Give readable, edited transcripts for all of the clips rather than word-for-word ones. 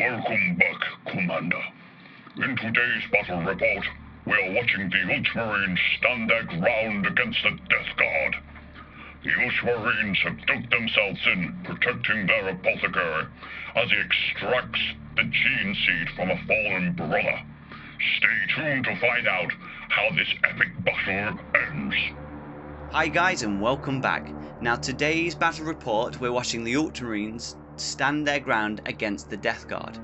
Welcome back, Commander. In today's battle report, we are watching the Ultramarines stand their ground against the Death Guard. The Ultramarines have dug themselves in, protecting their apothecary, as he extracts the gene seed from a fallen brother. Stay tuned to find out how this epic battle ends. Hi guys and welcome back. Now today's battle report, we're watching the Ultramarines stand their ground against the Death Guard.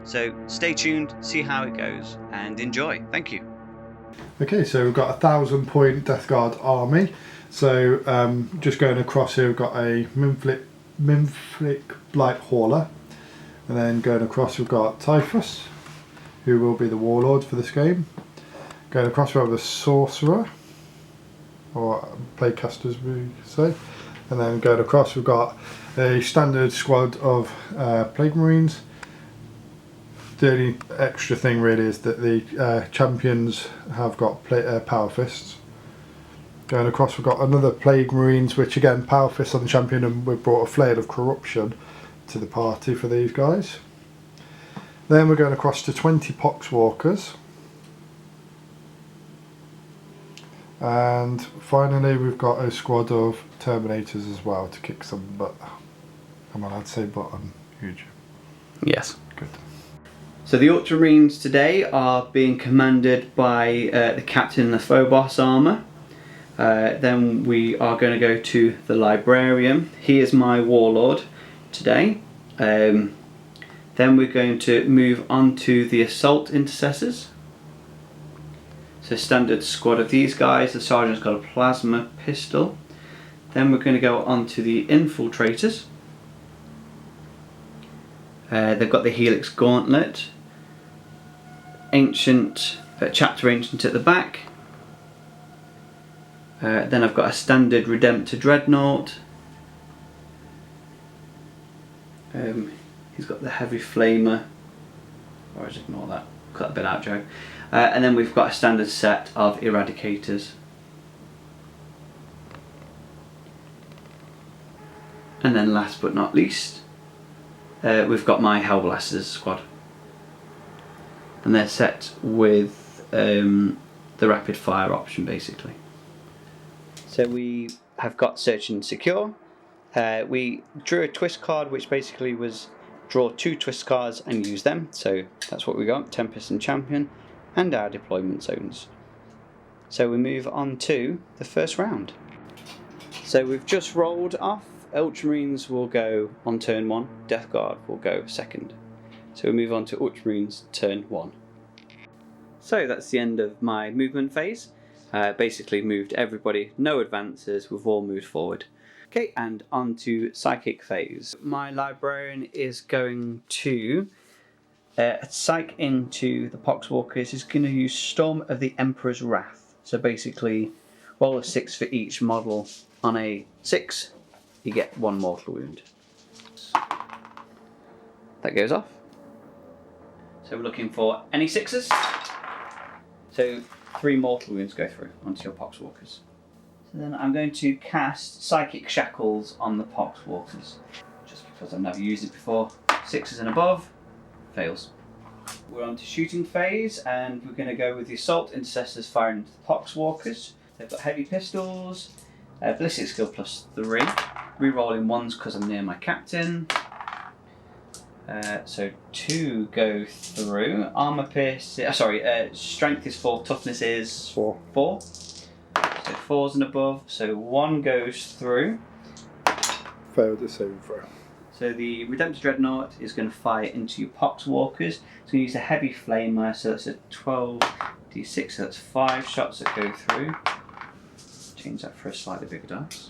So stay tuned, see how it goes, and enjoy. Thank you. Okay, so we've got a 1,000-point Death Guard army. So just going across here, we've got a Mimflick Blight Hauler, and then going across we've got Typhus, who will be the Warlord for this game. Going across we have a Sorcerer, or Playcasters we say, and then going across we've got a standard squad of Plague Marines. The only extra thing really is that the champions have got Power Fists. Going across we've got another Plague Marines, which again Power Fists on the champion, and we've brought a Flail of Corruption to the party for these guys. Then we're going across to 20 Poxwalkers. And finally we've got a squad of Terminators as well to kick some butt. Come on, I'd say butt on huge. Yes. Good. So the Ultramarines today are being commanded by the captain in the Phobos armour. Then we are going to go to the Librarian. He is my Warlord today. Then we're going to move on to the Assault Intercessors. So standard squad of these guys. The Sergeant's got a plasma pistol. Then we're going to go on to the Infiltrators. They've got the Helix Gauntlet. Chapter Ancient at the back. Then I've got a standard Redemptor Dreadnought. He's got the Heavy Flamer. Or just ignore that. Cut that bit out, Joe. And then we've got a standard set of Eradicators. And then last but not least, we've got my Hellblasters squad. And they're set with the rapid fire option basically. So we have got Search and Secure. We drew a twist card, which basically was draw 2 twist cards and use them. So that's what we got, Tempest and Champion, and our deployment zones. So we move on to the first round. So we've just rolled off. Ultramarines will go on turn 1, Death Guard will go second. So we move on to Ultramarines turn 1. So that's the end of my movement phase. Basically moved everybody, no advances, we've all moved forward. Okay, and on to Psychic phase. My Librarian is going to psych into the Poxwalkers. He's going to use Storm of the Emperor's Wrath. So basically roll a 6 for each model. On a 6 you get 1 mortal wound. That goes off. So we're looking for any 6s. So 3 mortal wounds go through onto your Poxwalkers. So then I'm going to cast Psychic Shackles on the Poxwalkers. Just because I've never used it before. 6s and above, fails. We're on to shooting phase, and we're going to go with the Assault Intercessors firing into the Poxwalkers. They've got heavy pistols, ballistic skill +3, rerolling 1s because I'm near my captain. So 2 go through. Armor pierce. Strength is 4. Toughness is 4. So 4s and above. So 1 goes through. Failed the saving throw. So the Redemptor Dreadnought is going to fire into your Poxwalkers. It's going to use a heavy flamer. So that's a 12d6. So that's 5 shots that go through. Change that for a slightly bigger dice.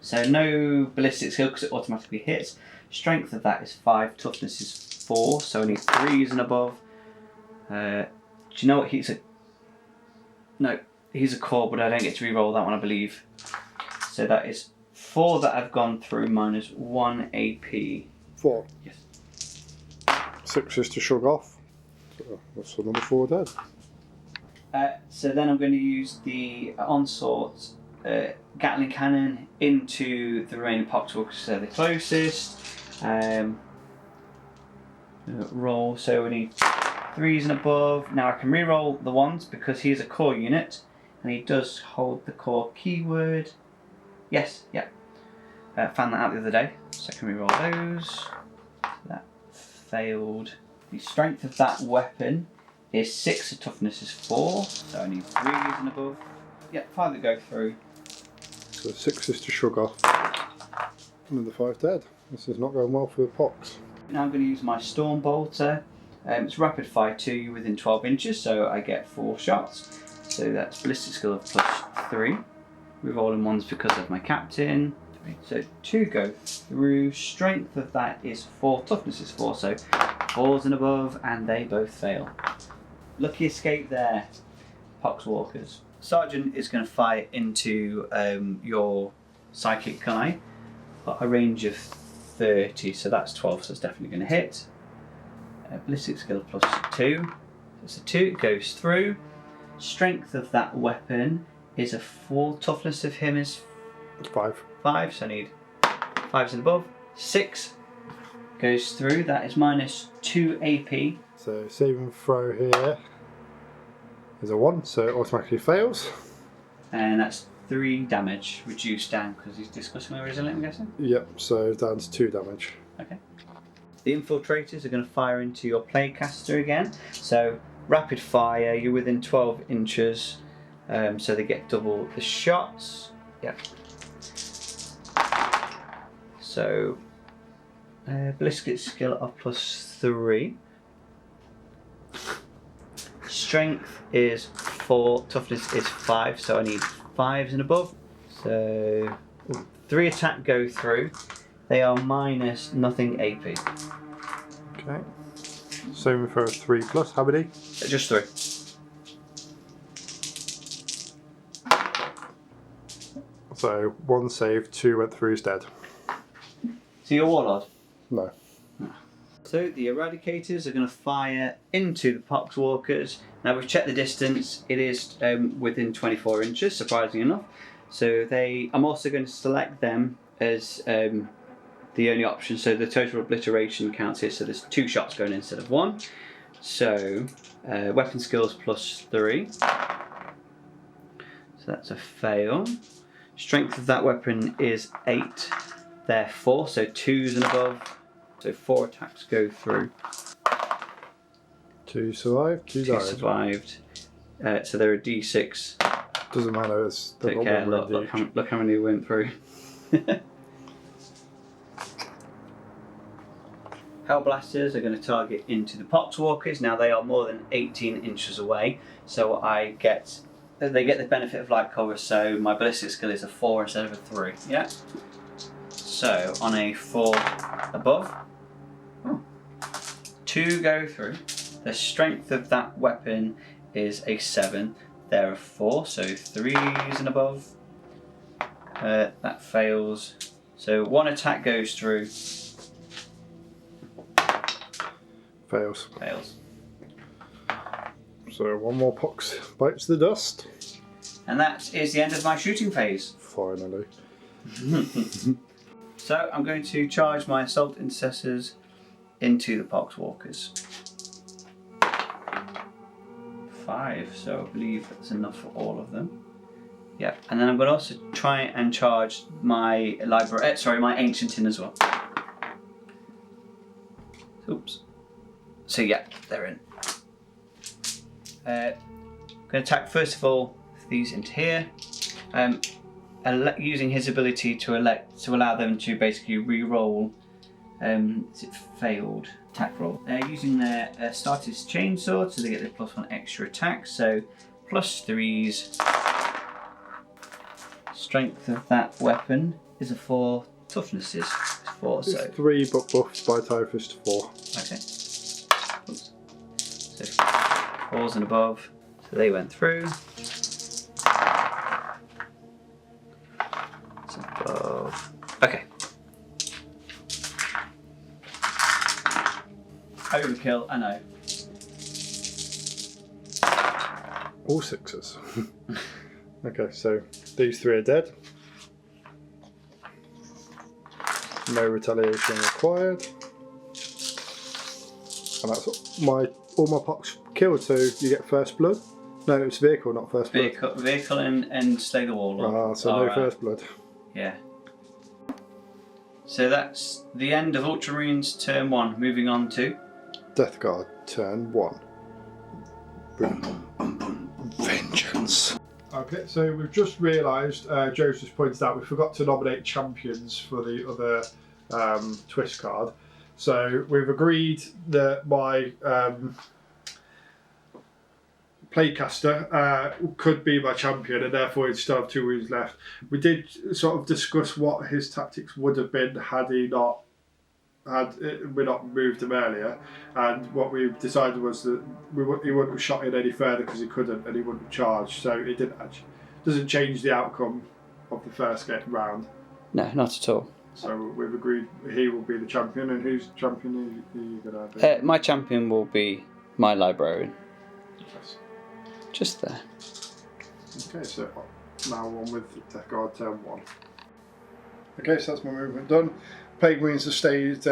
So no ballistic skill because it automatically hits. Strength of that is 5, toughness is 4, so only 3s and above. Do you know what he's a... No, he's a core, but I don't get to re-roll that one, I believe. So that is 4 that have gone through minus 1 AP. 4. Yes. 6 is to shrug off. So that's another 4 dead. So then I'm going to use the Onslaught Gatling Cannon into the remaining Poxwalkers, so the closest. Roll, so we need 3s and above. Now I can re-roll the 1s because he's a core unit and he does hold the core keyword. Yes, yeah. Found that out the other day, so I can re-roll those. That failed. The strength of that weapon is 6, the toughness is 4, so I need 3s and above. Yep, 5 that go through. So 6 is to shrug off. Another 5 dead. This is not going well for the pox. Now I'm going to use my Storm Bolter. It's rapid fire 2, you're within 12 inches, so I get 4 shots. So that's ballistic skill of +3. Rerolling 1s because of my captain. So 2 go through. Strength of that is 4, toughness is 4, so 4s and above, and they both fail. Lucky escape there, Poxwalkers. Sergeant is going to fire into your psychic guy. Got a range of 30, so that's 12, so it's definitely going to hit. Ballistic skill +2. So it's a 2, it goes through. Strength of that weapon is a 4, toughness of him is 5, so I need 5s and above. 6 goes through, that is -2 AP. So save and throw here is a 1, so it automatically fails. And that's 3 damage, reduced down because he's disgustingly resilient, I'm guessing? Yep, so down to 2 damage. Okay. The infiltrators are going to fire into your playcaster again. So rapid fire, you're within 12 inches, so they get double the shots. Yep. So ballistic skill of +3. Strength is 4, toughness is 5, so I need 5s and above. So 3 attack go through. They are minus nothing AP. Okay. Same for 3+, how many? Just 3. So 1 save, 2 went through, is dead. So you're Warlord? No. So the Eradicators are going to fire into the Poxwalkers. Now we've checked the distance, it is within 24 inches, surprisingly enough. So I'm also going to select them as the only option, so the total obliteration counts here, so there's 2 shots going instead of 1. So weapon skills +3. So that's a fail. Strength of that weapon is 8, they're 4, so 2s and above. So 4 attacks go through. 2 survived, 2 died. 2 survived. So they're a D6. Doesn't matter, they've got Okay, one look how many went through. Hellblasters are going to target into the Poxwalkers. Now they are more than 18 inches away, so they get the benefit of light cover. So my ballistic skill is a 4 instead of a 3. Yeah. So on a 4 above, 2 go through. The strength of that weapon is a 7. They're a 4, so 3s and above. That fails. So 1 attack goes through. Fails. Fails. So 1 more pox bites the dust. And that is the end of my shooting phase. Finally. So I'm going to charge my assault intercessors into the Poxwalkers. 5, so I believe that's enough for all of them. Yep, and then I'm going to also try and charge my my ancient in as well. Oops. So yeah, they're in. I'm going to attack first of all these into here. Using his ability to allow them to basically re-roll. Is it failed attack roll? They're using their Startis Chainsword, so they get their +1 extra attack. So +3s. Strength of that weapon is a 4. Toughness is 4. It's so 3, but buffed by Typhus to 4. Okay. Oops. So 4s and above. So they went through. Above. Okay. Overkill, I know. All 6s. Okay, so these 3 are dead. No retaliation required. And that's all my pox killed, so you get first blood. No, it's vehicle, not first blood. Vehicle and slay the warlord. Ah, so no first blood. Yeah. So that's the end of Ultramarines turn 1. Moving on to Death Guard turn 1. Vengeance. Okay, so we've just realised, Joe's just pointed out, we forgot to nominate champions for the other twist card. So we've agreed that my Playcaster could be my champion, and therefore he'd still have 2 wounds left. We did sort of discuss what his tactics would have been had we not moved him earlier, and what we decided was that he wouldn't have shot in any further because he couldn't, and he wouldn't have charged. So it doesn't change the outcome of the first round. No, not at all. So we've agreed he will be the champion, and whose champion are you going to be? My champion will be my librarian. Yes. Just there. Okay, so now on with Death Guard turn 1. Okay, so that's my movement done. Plague Marines have stayed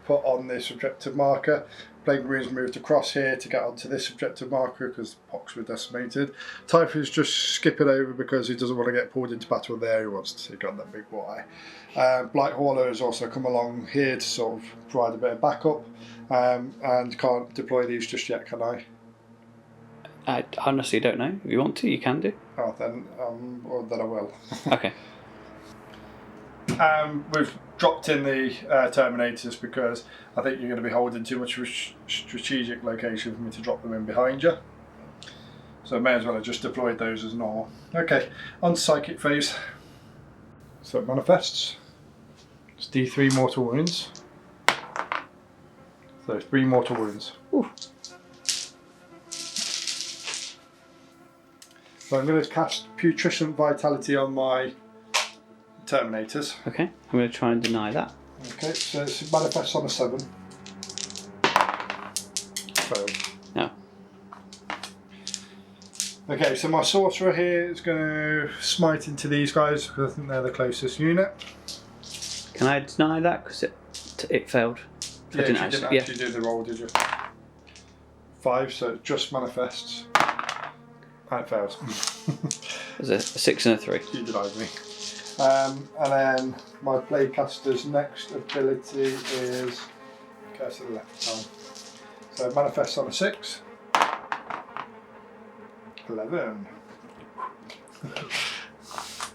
put on this objective marker. Plague Marines moved across here to get onto this objective marker because the pox were decimated. Typhus just skipping over because he doesn't want to get pulled into battle there. He wants to take on that big boy. Blight Hauler has also come along here to sort of provide a bit of backup, and can't deploy these just yet, can I? I honestly don't know. If you want to, you can do. Oh, then I will. Okay. We've dropped in the Terminators because I think you're going to be holding too much of a strategic location for me to drop them in behind you. So I may as well have just deployed those as normal. Okay, on to Psychic phase. So it manifests. It's D3 mortal wounds. So 3 mortal wounds. Ooh. So I'm going to cast Putrescent Vitality on my Terminators. Okay, I'm going to try and deny that. Okay, so it manifests on a 7. Failed. No. Okay, so my Sorcerer here is going to smite into these guys because I think they're the closest unit. Can I deny that because it failed? Yeah, you didn't actually do the roll, did you? 5, so it just manifests. And it fails. There's a 6 and a 3. You denied me. And then my Playcaster's next ability is... Okay, to the left time. So it manifests on a 6. 11.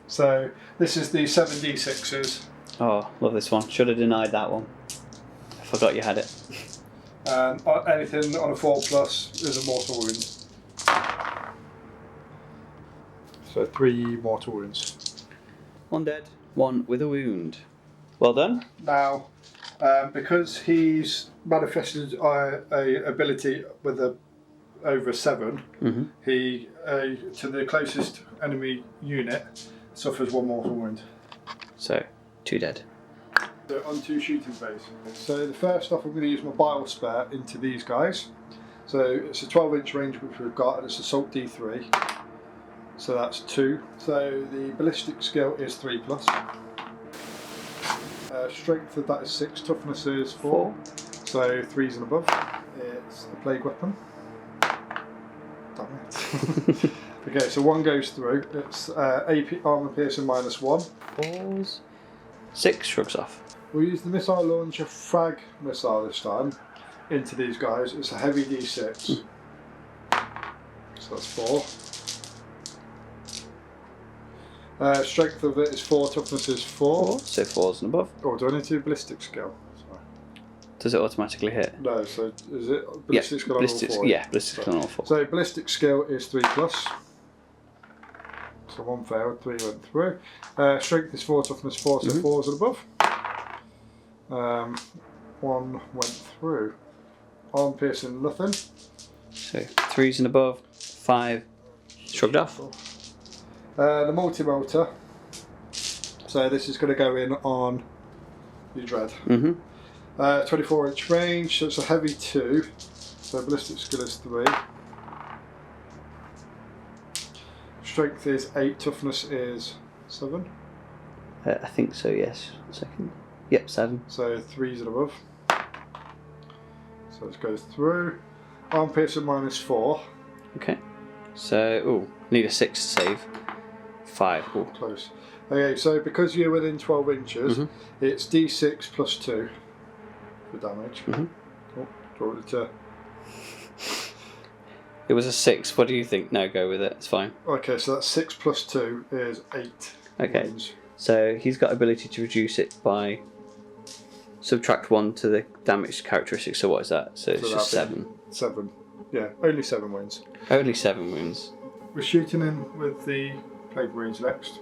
So this is the 7d6s. Oh, love this one. Should have denied that one. I forgot you had it. And anything on a 4+ is a mortal wound. So 3 mortal wounds. 1 dead, 1 with a wound. Well done. Now, because he's manifested a ability with over a 7, he to the closest enemy unit suffers 1 mortal wound. So 2 dead. So on to shooting phase. So the first off, I'm going to use my bile spare into these guys. So it's a 12-inch range which we've got, and it's assault D3. So that's 2. So the ballistic skill is 3+. Strength of that is 6. Toughness is 4. So 3s and above. It's a plague weapon. Damn it. Okay, so 1 goes through. It's AP armor piercing -1. 4s. 6 shrugs off. We'll use the missile launcher frag missile this time into these guys. It's a heavy D6. So that's 4. Strength of it is 4, toughness is 4. So 4s and above. Oh, do I need to do ballistic skill? Sorry. Does it automatically hit? No, so is it ballistic skill on all 4? Yeah, ballistic skill on all 4. So ballistic skill is 3+. So 1 failed, 3 went through. Strength is 4, toughness 4, so 4s and above. 1 went through. Arm piercing, nothing. So 3s and above, 5 shrugged off. The multi-motor. So this is going to go in on your dread. 24-inch range, so it's a heavy 2. So ballistic skill is 3. Strength is 8, toughness is 7. I think so, yes. 1 second. Yep, 7. So 3s and above. So this goes through. Arm piercing -4. Okay. So, need a 6 to save. 5. Ooh. Close. Okay, so because you're within 12 inches, it's D6 plus 2 for damage. Oh, do you want it to... It was a 6. What do you think? No, go with it. It's fine. Okay, so that's 6 plus 2 is 8. Okay. Wounds. So he's got ability to reduce it by subtract 1 to the damage characteristic. So what is that? So it's just 7. 7. Yeah, only 7 wounds. Only 7 wounds. We're shooting in with the Plague Marines next.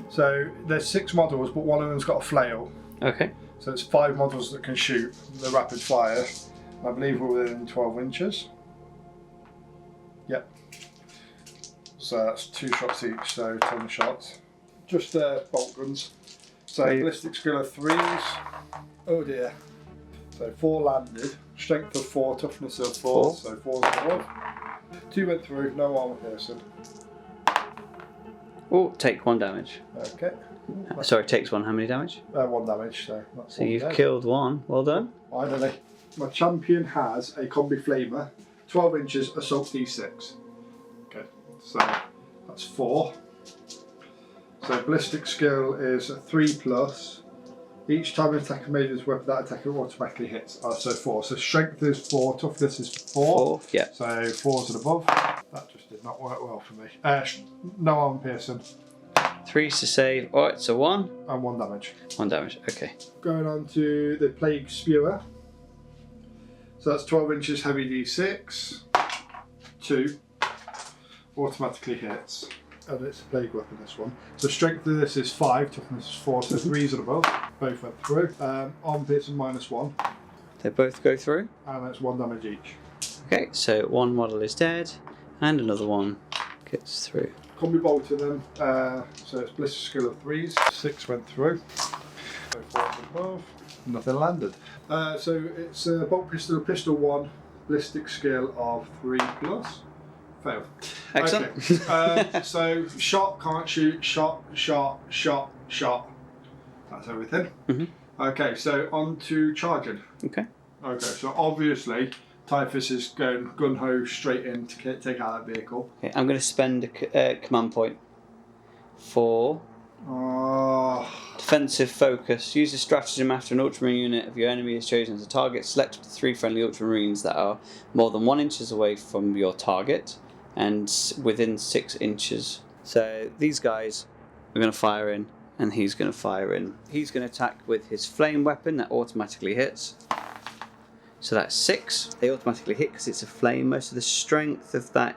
So there's 6 models, but one of them's got a flail. Okay. So it's 5 models that can shoot the rapid fire. I believe we're within 12 inches. Yep. So that's 2 shots each, so 10 shots. Just bolt guns. So ballistic skill of 3s. Oh dear. So 4 landed. Strength of 4, toughness of 4. So 4's above. 2 went through, no armor piercing. Oh, take 1 damage. Okay. Sorry, takes 1. How many damage? 1 damage, so that's So you've dead. killed 1. Well done. Finally. My champion has a Combi Flamer, 12 inches, assault D6. Okay, so that's 4. So ballistic skill is 3+. Each time an attacker made his weapon, that attacker automatically hits. So 4. So strength is 4, toughness is 4. 4, yeah. So 4's and above. That just did not work well for me. No armor piercing. 3's to save. Alright, so 1. And 1 damage. 1 damage, okay. Going on to the Plague Spewer. So that's 12 inches, heavy D6. 2. Automatically hits. And it's a plague weapon, this one. So strength of this is 5, toughness is 4, so 3's and above. Both went through. Arm piercing -1. They both go through. And that's 1 damage each. Okay, so 1 model is dead, and another one gets through. Combi bolter then. So it's ballistic skill of 3s. 6 went through. So 4's and above. Nothing landed. So it's bolt pistol 1, ballistic skill of 3+. Failed. Excellent. Okay. So shot, can't shoot, shot. That's everything. Okay, so on to charging. Okay. Okay, so obviously Typhus is going gun-ho straight in to take out that vehicle. Okay, I'm going to spend a command point for defensive focus. Use a stratagem after an Ultramarine unit of your enemy is chosen as a target. Select up to 3 friendly Ultramarines that are more than 1 inches away from your target and within 6 inches. So these guys are going to fire in, and he's going to fire in. He's going to attack with his flame weapon that automatically hits. So that's 6. They automatically hit because it's a flamer. So the strength of that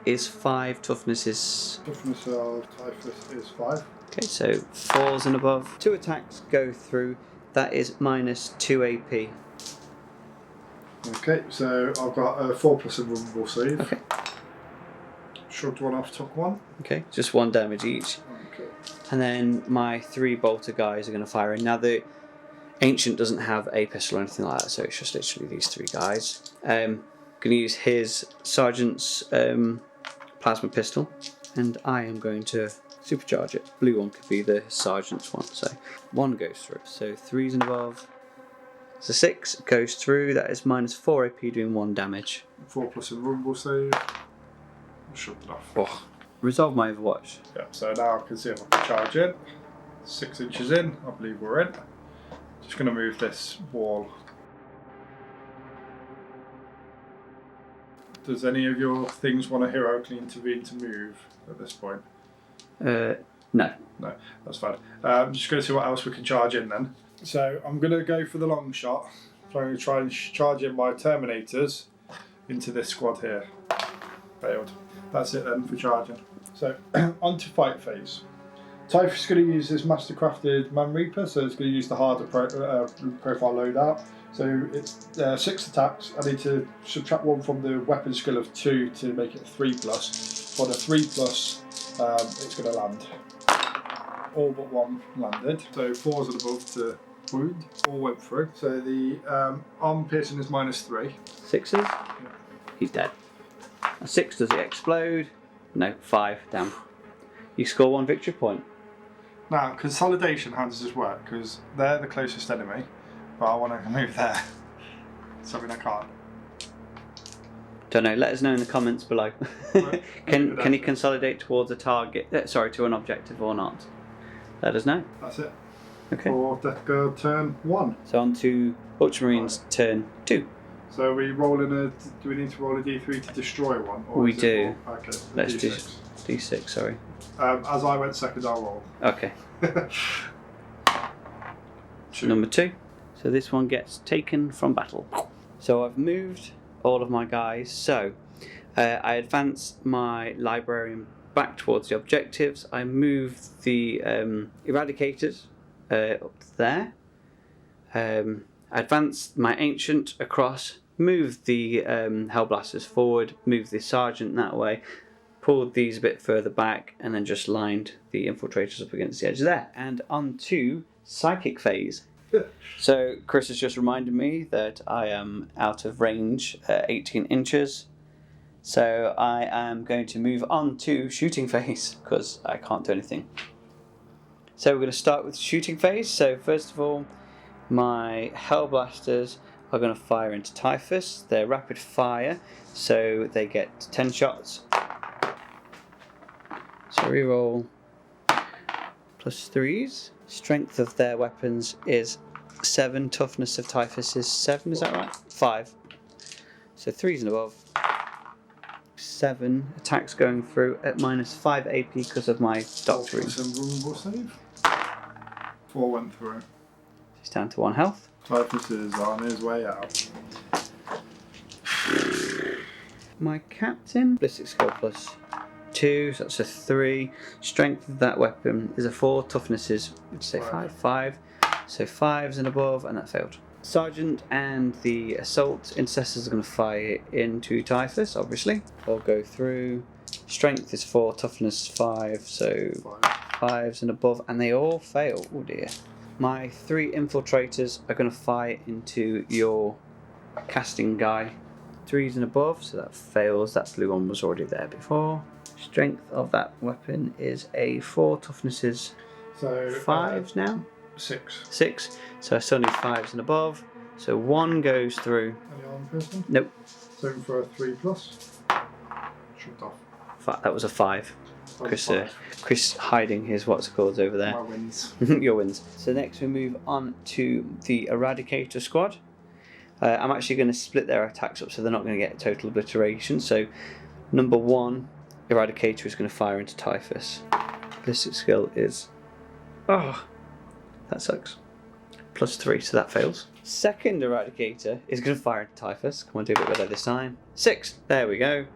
is 5. Toughness is... Toughness of Typhus is 5. Okay, so 4's and above. 2 attacks go through. That is -2 AP. Okay, so I've got a 4+ invulnerable save. Okay. Shrugged 1 off, took 1. Okay, just 1 damage each. Okay. And then my 3 bolter guys are going to fire in. Now the Ancient doesn't have a pistol or anything like that, so it's just literally these 3 guys. Going to use his sergeant's plasma pistol, and I am going to supercharge it. Blue one could be the sergeant's one, so 1 goes through. So 3's and above. So 6 goes through. That is -4 AP, doing 1 damage. 4+ invulnerable save. Shoved it off. Oh. Resolve my Overwatch. Yeah, so now I can see if I can charge in. 6 inches in, I believe we're in. Just going to move this wall. Does any of your things want to heroically intervene to move at this point? No. No, that's fine. I'm just going to see what else we can charge in then. So I'm going to go for the long shot. So I'm going to try and charge in my Terminators into this squad here. Failed. That's it then for charging. So on to fight phase. Typhus is going to use his mastercrafted Man Reaper, so it's going to use the harder profile loadout. So it's 6 attacks. I need to subtract 1 from the weapon skill of 2 to make it 3+. For the 3+, it's going to land. All but 1 landed. So 4's and above to wound. All went through. So the arm piercing is -3. 6's? Yeah. He's dead. A 6, does it explode? No, 5, damn. You score 1 victory point. Now, consolidation, how does this work? Because they're the closest enemy, but I want to move there. Something I can't. Don't know. Let us know in the comments below. Right. Can he consolidate towards a target? To an objective or not? Let us know. That's it. Okay. For Death Guard turn 1. So on to Ultramarines turn 2. So are we rolling a? Do we need to roll a d3 to destroy one? Or We is it do. Okay. Let's do D6. D6. Sorry. As I went second, I'll roll. Okay. 2. Number 2. So this one gets taken from battle. So I've moved all of my guys. So I advanced my librarian back towards the objectives. I moved the eradicators up to there. I advanced my ancient across. Moved the hellblasters forward. Moved the sergeant that way. Pulled these a bit further back, and then just lined the infiltrators up against the edge there. And on to psychic phase. So Chris has just reminded me that I am out of range 18 inches. So I am going to move on to shooting phase because I can't do anything. So we're going to start with shooting phase. So first of all, my hellblasters are going to fire into Typhus. They're rapid fire, so they get 10 shots. So reroll +3s. Strength of their weapons is 7. Toughness of Typhus is 7. Is that right? 5. So 3s and above. 7 attacks going through at -5 AP because of my doctoring. Vulnerable save. 4 went through. He's down to 1 health. Typhus is on his way out. My captain, ballistic skill +2, so that's a 3. Strength of that weapon is a 4. Toughness is, would you say 5? 5. So 5s and above, and that failed. Sergeant and the assault intercessors are going to fire into Typhus, obviously. They'll go through. Strength is 4, toughness 5, so 5s and above, and they all fail. Oh dear. My 3 infiltrators are going to fire into your casting guy. 3s and above, so that fails. That blue one was already there before. Strength of that weapon is a 4, toughness is 5s now. 6. So I still need 5s and above. So 1 goes through. Any armed person? Nope. So for a 3+. Shut off. That was a 5. Chris hiding his what's it called over there. My wins. Your wins. So next we move on to the Eradicator squad. I'm actually going to split their attacks up so they're not going to get total obliteration. So number 1 Eradicator is going to fire into Typhus. Ballistic skill is... Oh, that sucks. +3, so that fails. Second Eradicator is going to fire into Typhus. Come on, do a bit better this time. 6, there we go.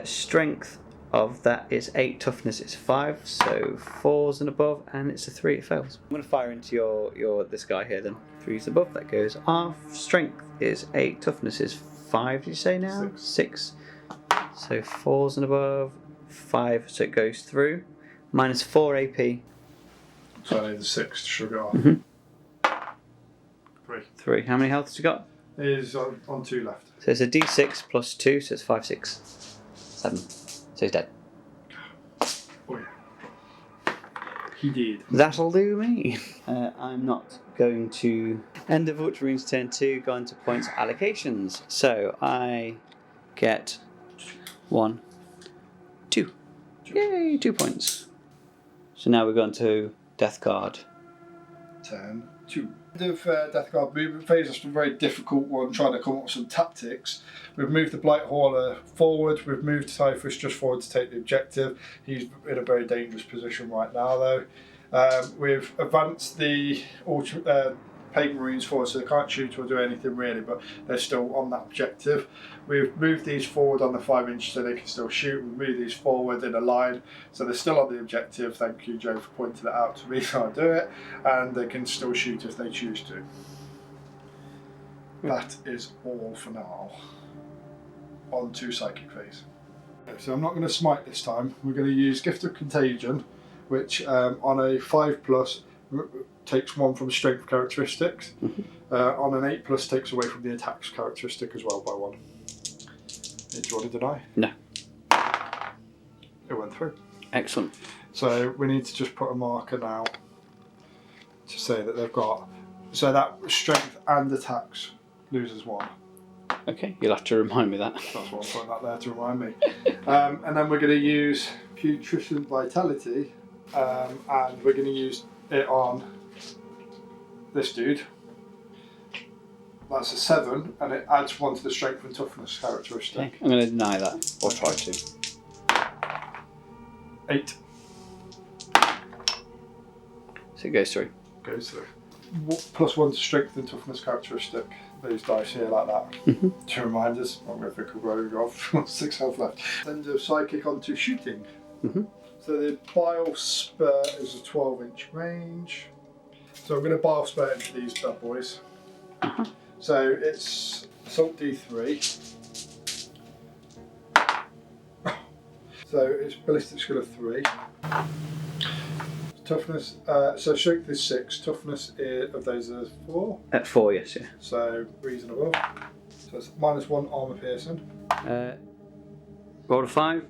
Strength of that is 8, toughness is 5, so 4s and above, and it's a 3, it fails. I'm going to fire into your this guy here then. 3s above, that goes off. Strength is 8, toughness is 5, did you say now? 6. So 4s and above, 5, so it goes through. -4 AP. So I need the 6 to sugar off. 3. How many health has he got? He's on 2 left. So it's a D6 +2, so it's 5, 6, 7. So he's dead. Oh yeah. He did. That'll do me. I'm not going to end of Ultramarines turn 2, go into points allocations. So I get 1, 2. Yay, 2 points. So now we're going to Death Guard. Turn 2. The Death Guard movement phase is a very difficult one, trying to come up with some tactics. We've moved the Blight Hauler forward, we've moved Typhus just forward to take the objective. He's in a very dangerous position right now though. We've advanced the Pagan Marines forward, so they can't shoot or do anything really, but they're still on that objective. We've moved these forward on the 5 inch so they can still shoot. We've moved these forward in a line so they're still on the objective. Thank you, Joe, for pointing that out to me so I do it, and they can still shoot if they choose to. That is all for now. On to Psychic phase. Okay, so I'm not going to smite this time. We're going to use Gift of Contagion, which on a 5+ takes 1 from strength characteristics. On an 8+ takes away from the attacks characteristic as well by 1. Do you want to deny? No. It went through. Excellent. So we need to just put a marker now to say that they've got... So that strength and attacks loses 1. Okay, you'll have to remind me that. That's what I'm putting that there to remind me. And then we're going to use Putrition Vitality, and we're going to use it on this dude. That's a 7, and it adds 1 to the strength and toughness characteristic. Okay, I'm going to deny that, or try to. 8. So it goes through. Goes through. +1 to strength and toughness characteristic. These dice here like that. To remind us, I'm going to think we're going off. 6 health left. Then do psychic onto shooting. So the bile spurt is a 12-inch range. So I'm going to bile spurt into these bad boys. So it's assault D3. So it's ballistic skill of 3. Toughness, so strength is 6, toughness of those is 4. At 4, yes, yeah. So 3's and above. So it's -1 armour piercing. Roll a 5,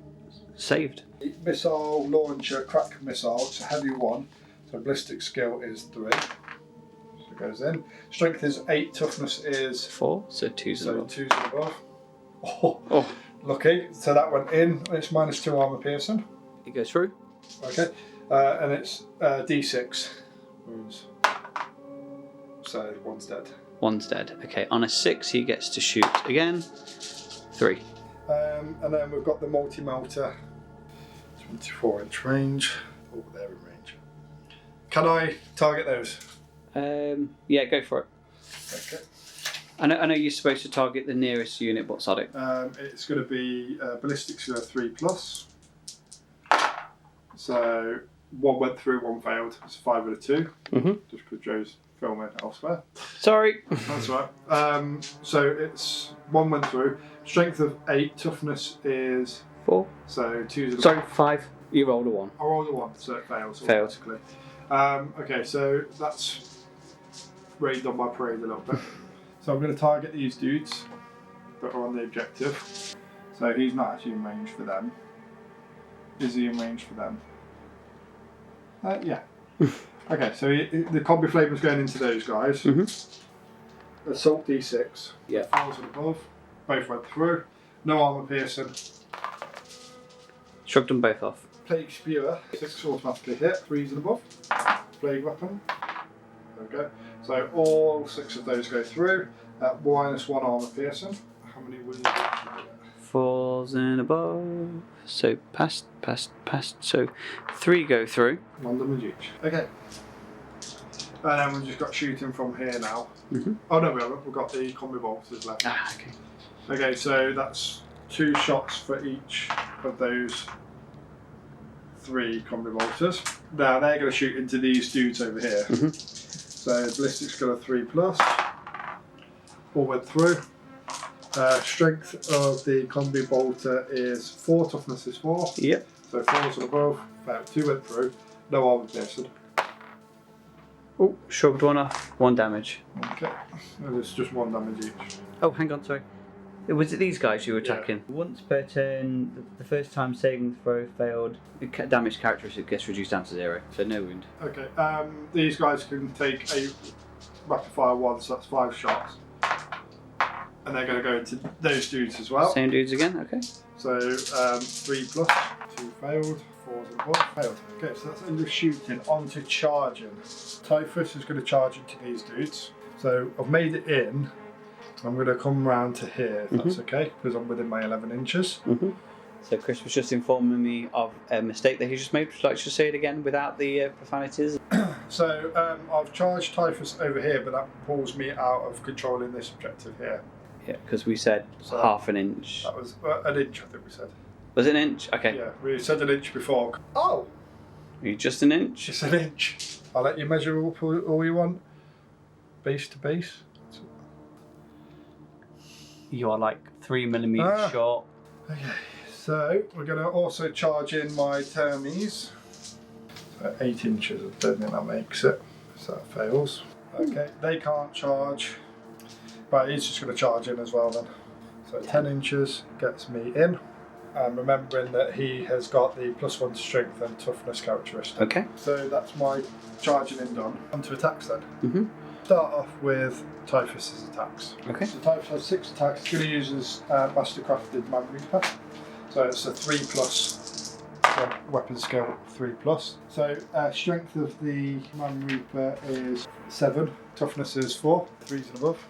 saved. Missile launcher, crack missile, it's a heavy 1. So ballistic skill is 3. So it goes in. Strength is 8, toughness is 4, so 2's and above. So 2's and above. Oh, lucky. So that went in, it's -2 armour piercing. It goes through. Okay. And it's D6 wounds. So 1's dead. 1's dead. Okay, on a 6 he gets to shoot again. 3. And then we've got the multi-melter. 24-inch range. Oh, they're in range. Can I target those? Yeah, go for it. Okay. I know you're supposed to target the nearest unit. What's on it? It's going to be ballistic skill 3+. So 1 went through, 1 failed. It's a 5 and a 2. Just because Joe's filming elsewhere. Sorry. That's right. So it's 1 went through. Strength of 8. Toughness is 4. So 2's. Sorry, 5. You rolled a 1. I rolled a 1, so it fails. Failed. Okay, so that's raided on my parade a little bit. So I'm going to target these dudes that are on the objective. So he's not actually in range for them. Is he in range for them? Yeah. Okay, so the combi flavor's going into those guys. Assault D6. Yeah. 4's and above. Both went through. No armour piercing. Shrugged them both off. Plague Spewer. 6 automatically hit. 3's and above. Plague weapon. There we go. So all 6 of those go through. -1 armour piercing. How many wounds? 4's and above. So passed. So 3 go through. 1 damage each. Okay. And then we've just got shooting from here now. Oh no, we haven't. We've got the combi bolters left. Ah, okay. Okay, so that's 2 shots for each of those 3 combi bolters. Now they're going to shoot into these dudes over here. So ballistic skill of 3+. All went through. Strength of the combi bolter is 4, toughness is 4. Yep. So 4's and above. 2 went through. No armour piercing. Oh, shrugged 1 off. 1 damage. Okay. And it's just 1 damage each. Oh, hang on, sorry. Was it these guys you were attacking? Yeah. Once per turn, the first time saving throw failed, the damage characteristic gets reduced down to 0, so no wound. Okay, these guys can take a rapid fire 1, so that's 5 shots. And they're going to go into those dudes as well. Same dudes again, okay. So 3+, 2 failed, 4's and above, failed. Okay, so that's under shooting, on to charging. Typhus is going to charge into these dudes. So I've made it in. I'm going to come round to here, if that's okay, because I'm within my 11 inches. So Chris was just informing me of a mistake that he just made. Would you like to say it again without the profanities? So I've charged Typhus over here, but that pulls me out of controlling this objective here. Yeah, because we said half an inch. That was an inch, I think we said. Was it an inch? Okay. Yeah, we said an inch before. Oh! Are you just an inch? Just an inch. I'll let you measure up all you want. Base to base. You are like 3mm short. Okay, so we're going to also charge in my Termes. So 8 inches, I don't think that makes it. So that fails. Okay, they can't charge. But he's just going to charge in as well then. So 10 inches gets me in. And remembering that he has got the +1 to strength and toughness characteristic. Okay. So that's my charging in done. On to attacks then. start off with Typhus's attacks. Okay. So Typhus has 6 attacks. He's going to use his Mastercrafted Man Reaper. So it's a 3+, weapon skill 3+. So strength of the Man Reaper is 7, toughness is 4, 3s and above.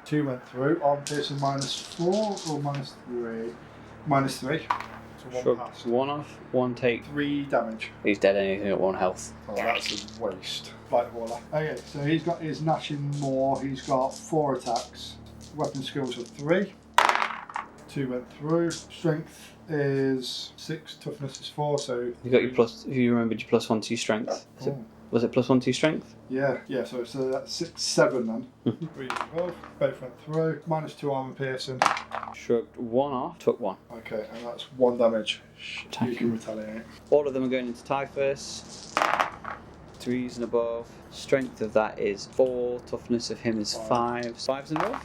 2 went through. Arm piercing -4 or -3? -3. So 1 Shrug pass. 1 off, 1 take. 3 damage. He's dead anything at 1 health. Oh, that's a waste. Blight Hauler. Okay, so he's got his Gnashing Maw. He's got 4 attacks. Weapon skills are 3. 2 went through. Strength is 6. Toughness is 4. So You got your plus. If you remembered your +1 to your strength. Was it +1 to your strength? Yeah. So that's 6, 7 then. 3 above. Both went through. -2 armor piercing. Shrugged 1 off, took 1. Okay, and that's 1 damage. Attack You can retaliate. All of them are going into Typhus. 3s and above. Strength of that is 4. Toughness of him is 5. 5s and above.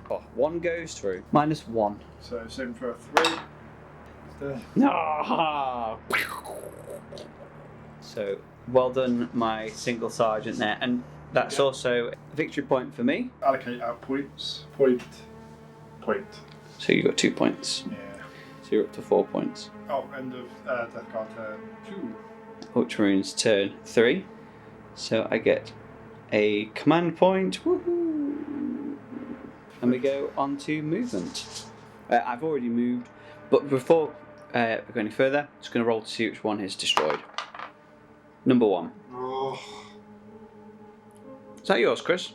Oh, 1 goes through. -1. So same for a 3. No. So well done, my single sergeant there, and that's also a victory point for me. Allocate out points. Point. So you got 2 points. Yeah. So you're up to 4 points. Oh, end of Death Guard turn 2. Ultramarines turn 3. So I get a command point. Woohoo! And we go on to movement. I've already moved, but before we go any further, I'm just going to roll to see which one is destroyed. Number 1. Oh. Is that yours, Chris?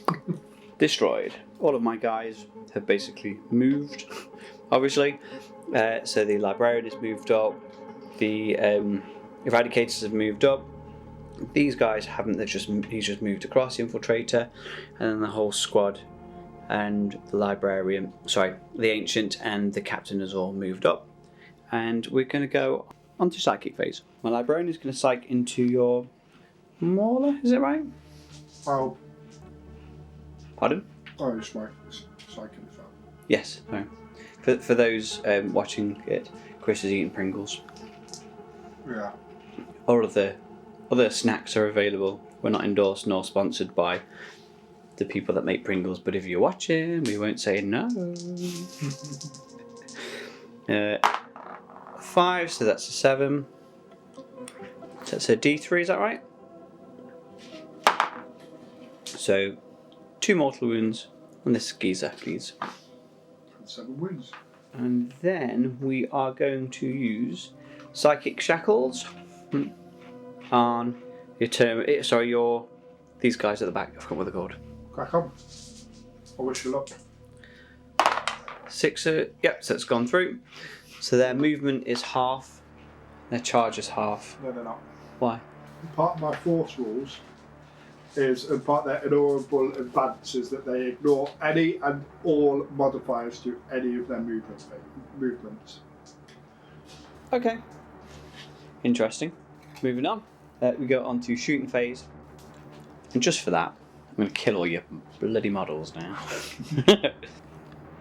Yeah. Destroyed. All of my guys have basically moved, obviously. So the librarian has moved up, the eradicators have moved up. These guys haven't. He's just moved across, the infiltrator, and then the whole squad, and the librarian. Sorry, the ancient and the captain has all moved up, and we're going to go onto psychic phase. My librarian is going to psych into your Mauler. Is it right? Oh. Pardon? Oh, it's my psychic. Yes. No. For those watching it, Chris is eating Pringles. Yeah. All of the other snacks are available. We're not endorsed nor sponsored by the people that make Pringles, but if you're watching, we won't say no. 5, so that's a 7. So that's a D3, is that right? So 2 mortal wounds on this geezer, please. 7 wounds. And then we are going to use Psychic Shackles on your term. Sorry, these guys at the back. I forgot what they're called. Crack on. I wish you luck. 6. Yep, so it's gone through. So their movement is half. Their charge is half. No, they're not. Why? Part of my force rules is, and part of their ignorable advances, that they ignore any and all modifiers to any of their movements. Okay. Interesting. Moving on. We go on to shooting phase. And just for that, I'm going to kill all your bloody models now.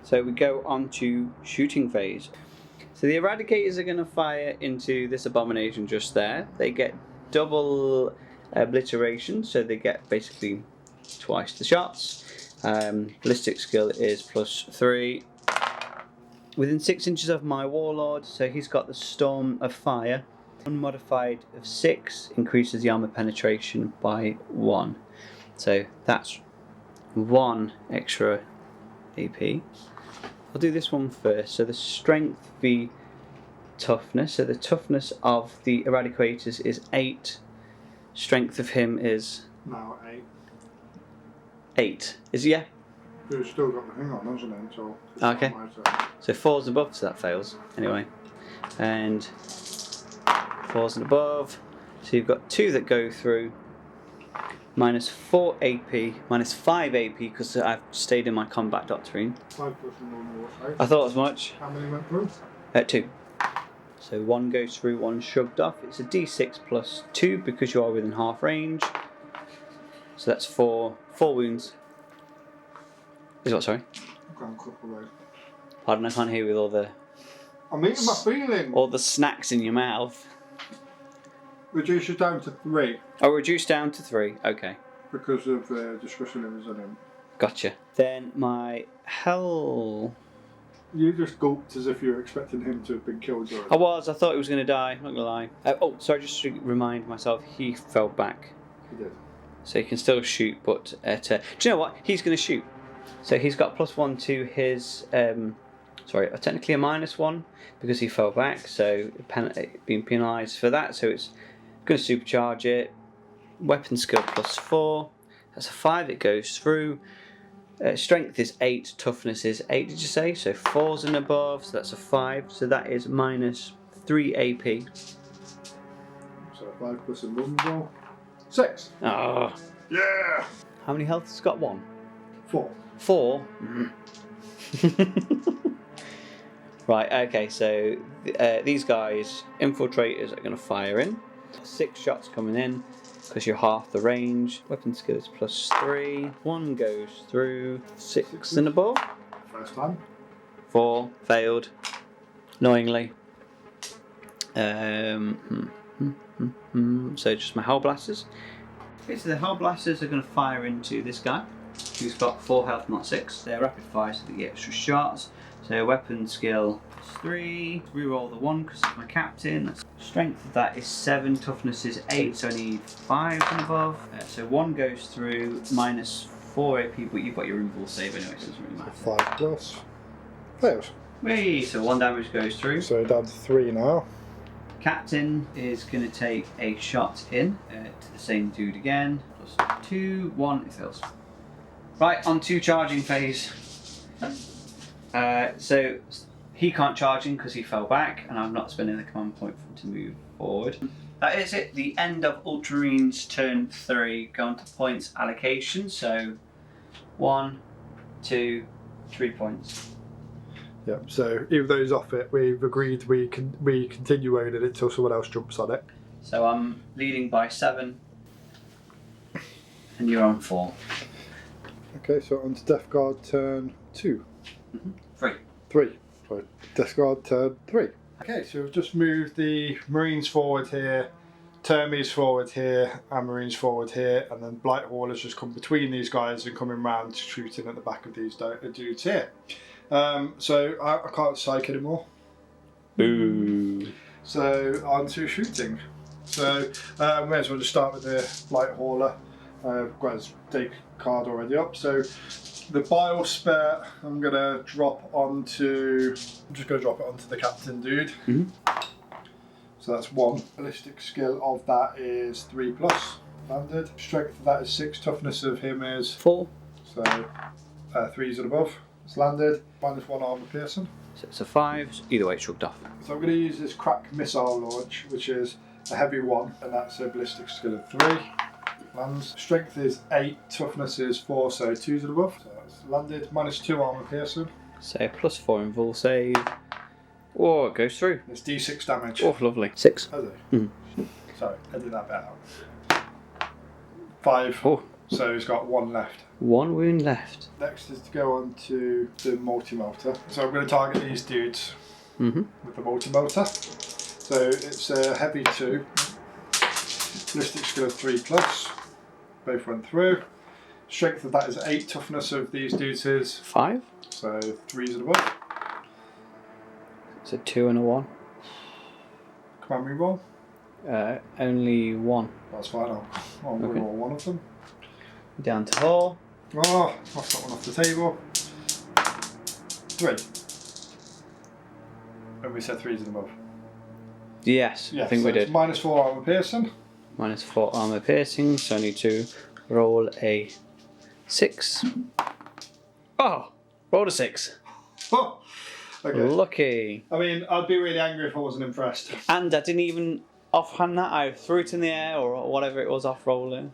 So we go on to shooting phase. So the Eradicators are going to fire into this abomination just there. They get double obliteration, so they get basically twice the shots. Ballistic skill is +3. Within 6 inches of my warlord, so he's got the Storm of Fire. Unmodified of 6 increases the armor penetration by 1. So that's 1 extra AP. I'll do this one first. So the strength v toughness. So the toughness of the Eradicators is 8. Strength of him is Now 8. 8. Is yeah? You've still got the thing on, hasn't it? So it's Okay. not my turn. So 4's above, so that fails. Anyway. And 4's and above. So you've got 2 that go through. -4 AP, -5 AP because I've stayed in my combat doctrine. 5 plus 1 more. I thought as much. How many went through? 2. So 1 goes through, 1 shrugged off. It's a D6 plus 2 because you are within half range. So that's 4 wounds. Is what, sorry? I've gone a couple of those. Pardon, I can't hear with all the I'm eating my feelings. snacks in your mouth. Reduce it down to 3. Oh, reduced down to 3. Okay. because of discussion levels on him. Gotcha. Then my hell. You just gulped as if you were expecting him to have been killed already. I thought he was going to die, not going to lie. Sorry, just to remind myself, he fell back. He did. So he can still shoot, but do you know what? He's going to shoot. So he's got +1 to his, technically a -1 because he fell back, so being penalised for that, so it's going to supercharge it. Weapon skill +4, that's a 5, it goes through. Strength is 8, toughness is 8, did you say? So 4s and above, so that's a 5, so that is -3 AP. So 5 plus a rumble. 6. Oh. Yeah! How many health has got? 1? 4. 4? Right, okay, so these guys, infiltrators, are going to fire in. 6 shots coming in, because you're half the range. Weapon skill is +3. 1 goes through. 6 and above. First time. 4, failed. Annoyingly. So just my Hell Blasters. Okay, so the Hell Blasters are going to fire into this guy, who's got 4 health, not 6. They're rapid fire, so they get extra shots. So weapon skill +3. Reroll the 1 because it's my captain. Strength of that is 7. Toughness is 8, so I need 5 and above. So 1 goes through, -4 AP, but you've got your invul save anyway, so it doesn't really matter. 5 plus. Fails. Whee! So 1 damage goes through. So down to 3 now. Captain is going to take a shot in to the same dude again. +2, 1, it fails. Right, on to charging phase. So he can't charge in because he fell back, and I'm not spending the command point for him to move forward. That is it, the end of Ultramarines turn 3. Going to points allocation, so 1, 2, 3 points. Yeah, so even though he's off it, we've agreed we continue owning it until someone else jumps on it. So I'm leading by 7, and you're on 4. Okay, so on to Death Guard turn 2. 3. 3. So Death Guard turn 3. Okay, so we've just moved the Marines forward here, Termies forward here, and Marines forward here, and then Blight Haulers just come between these guys and coming round shooting at the back of these dudes here. So I can't psych anymore. Boo. So on to shooting. So may as well just start with the Blight Hauler. I've got his day card already up. So the bile spare I'm gonna drop onto. I'm just gonna drop it onto the captain dude. So that's 1. Ballistic skill of that is 3 plus. Landed. Strength of that is 6. Toughness of him is 4. So 3s and above. It's landed. -1 armor piercing. So it's a 5. So either way, it's shrugged off. So I'm going to use this crack missile launch, which is a heavy 1, and that's a ballistic skill of 3. Lands. Strength is 8. Toughness is 4, so 2s and above. So that's landed. -2 armor piercing. So +4 in full save. Oh, it goes through. It's D6 damage. Oh, lovely. 6. Has it? Sorry, I did that bit out. 5. Oh. So he's got 1 left. 1 wound left. Next is to go on to the multi-motor. So I'm going to target these dudes with the multi-motor. So it's a heavy 2. Ballistic skill of 3 plus. Both went through. Strength of that is 8. Toughness of these dudes is 5. So 3s and above. It's a 2 and a 1. Command me roll. Only 1. That's fine. I'll roll one of them. Down to 4. Oh, that's that one off the table. 3. And we said 3s and above. Yes, I think so we did. -4 armor piercing. -4 armor piercing, so I need to roll a 6. Oh, rolled a 6. Oh, okay. Lucky. I mean, I'd be really angry if I wasn't impressed. And I didn't even offhand that. I threw it in the air or whatever it was, off-rolling.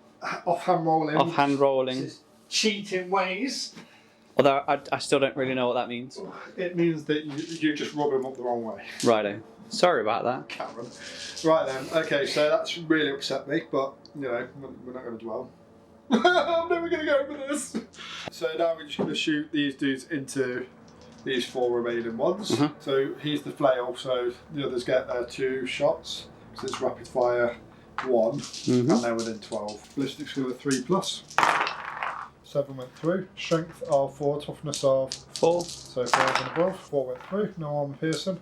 Offhand rolling. Offhand rolling. Cheating ways. Although I still don't really know what that means. It means that you just rub them up the wrong way. Righto. Sorry about that. Cameron. Right then, okay, so that's really upset me, but, you know, we're not going to dwell. I'm never going to get over this. So now we're just going to shoot these dudes into these 4 remaining ones. So he's the flail, so the others get 2 shots. So it's rapid fire 1, and they're within 12. Ballistic skill of 3+. 7 went through. Strength of 4, toughness of 4. So 4 and above. 4 went through. No armor piercing.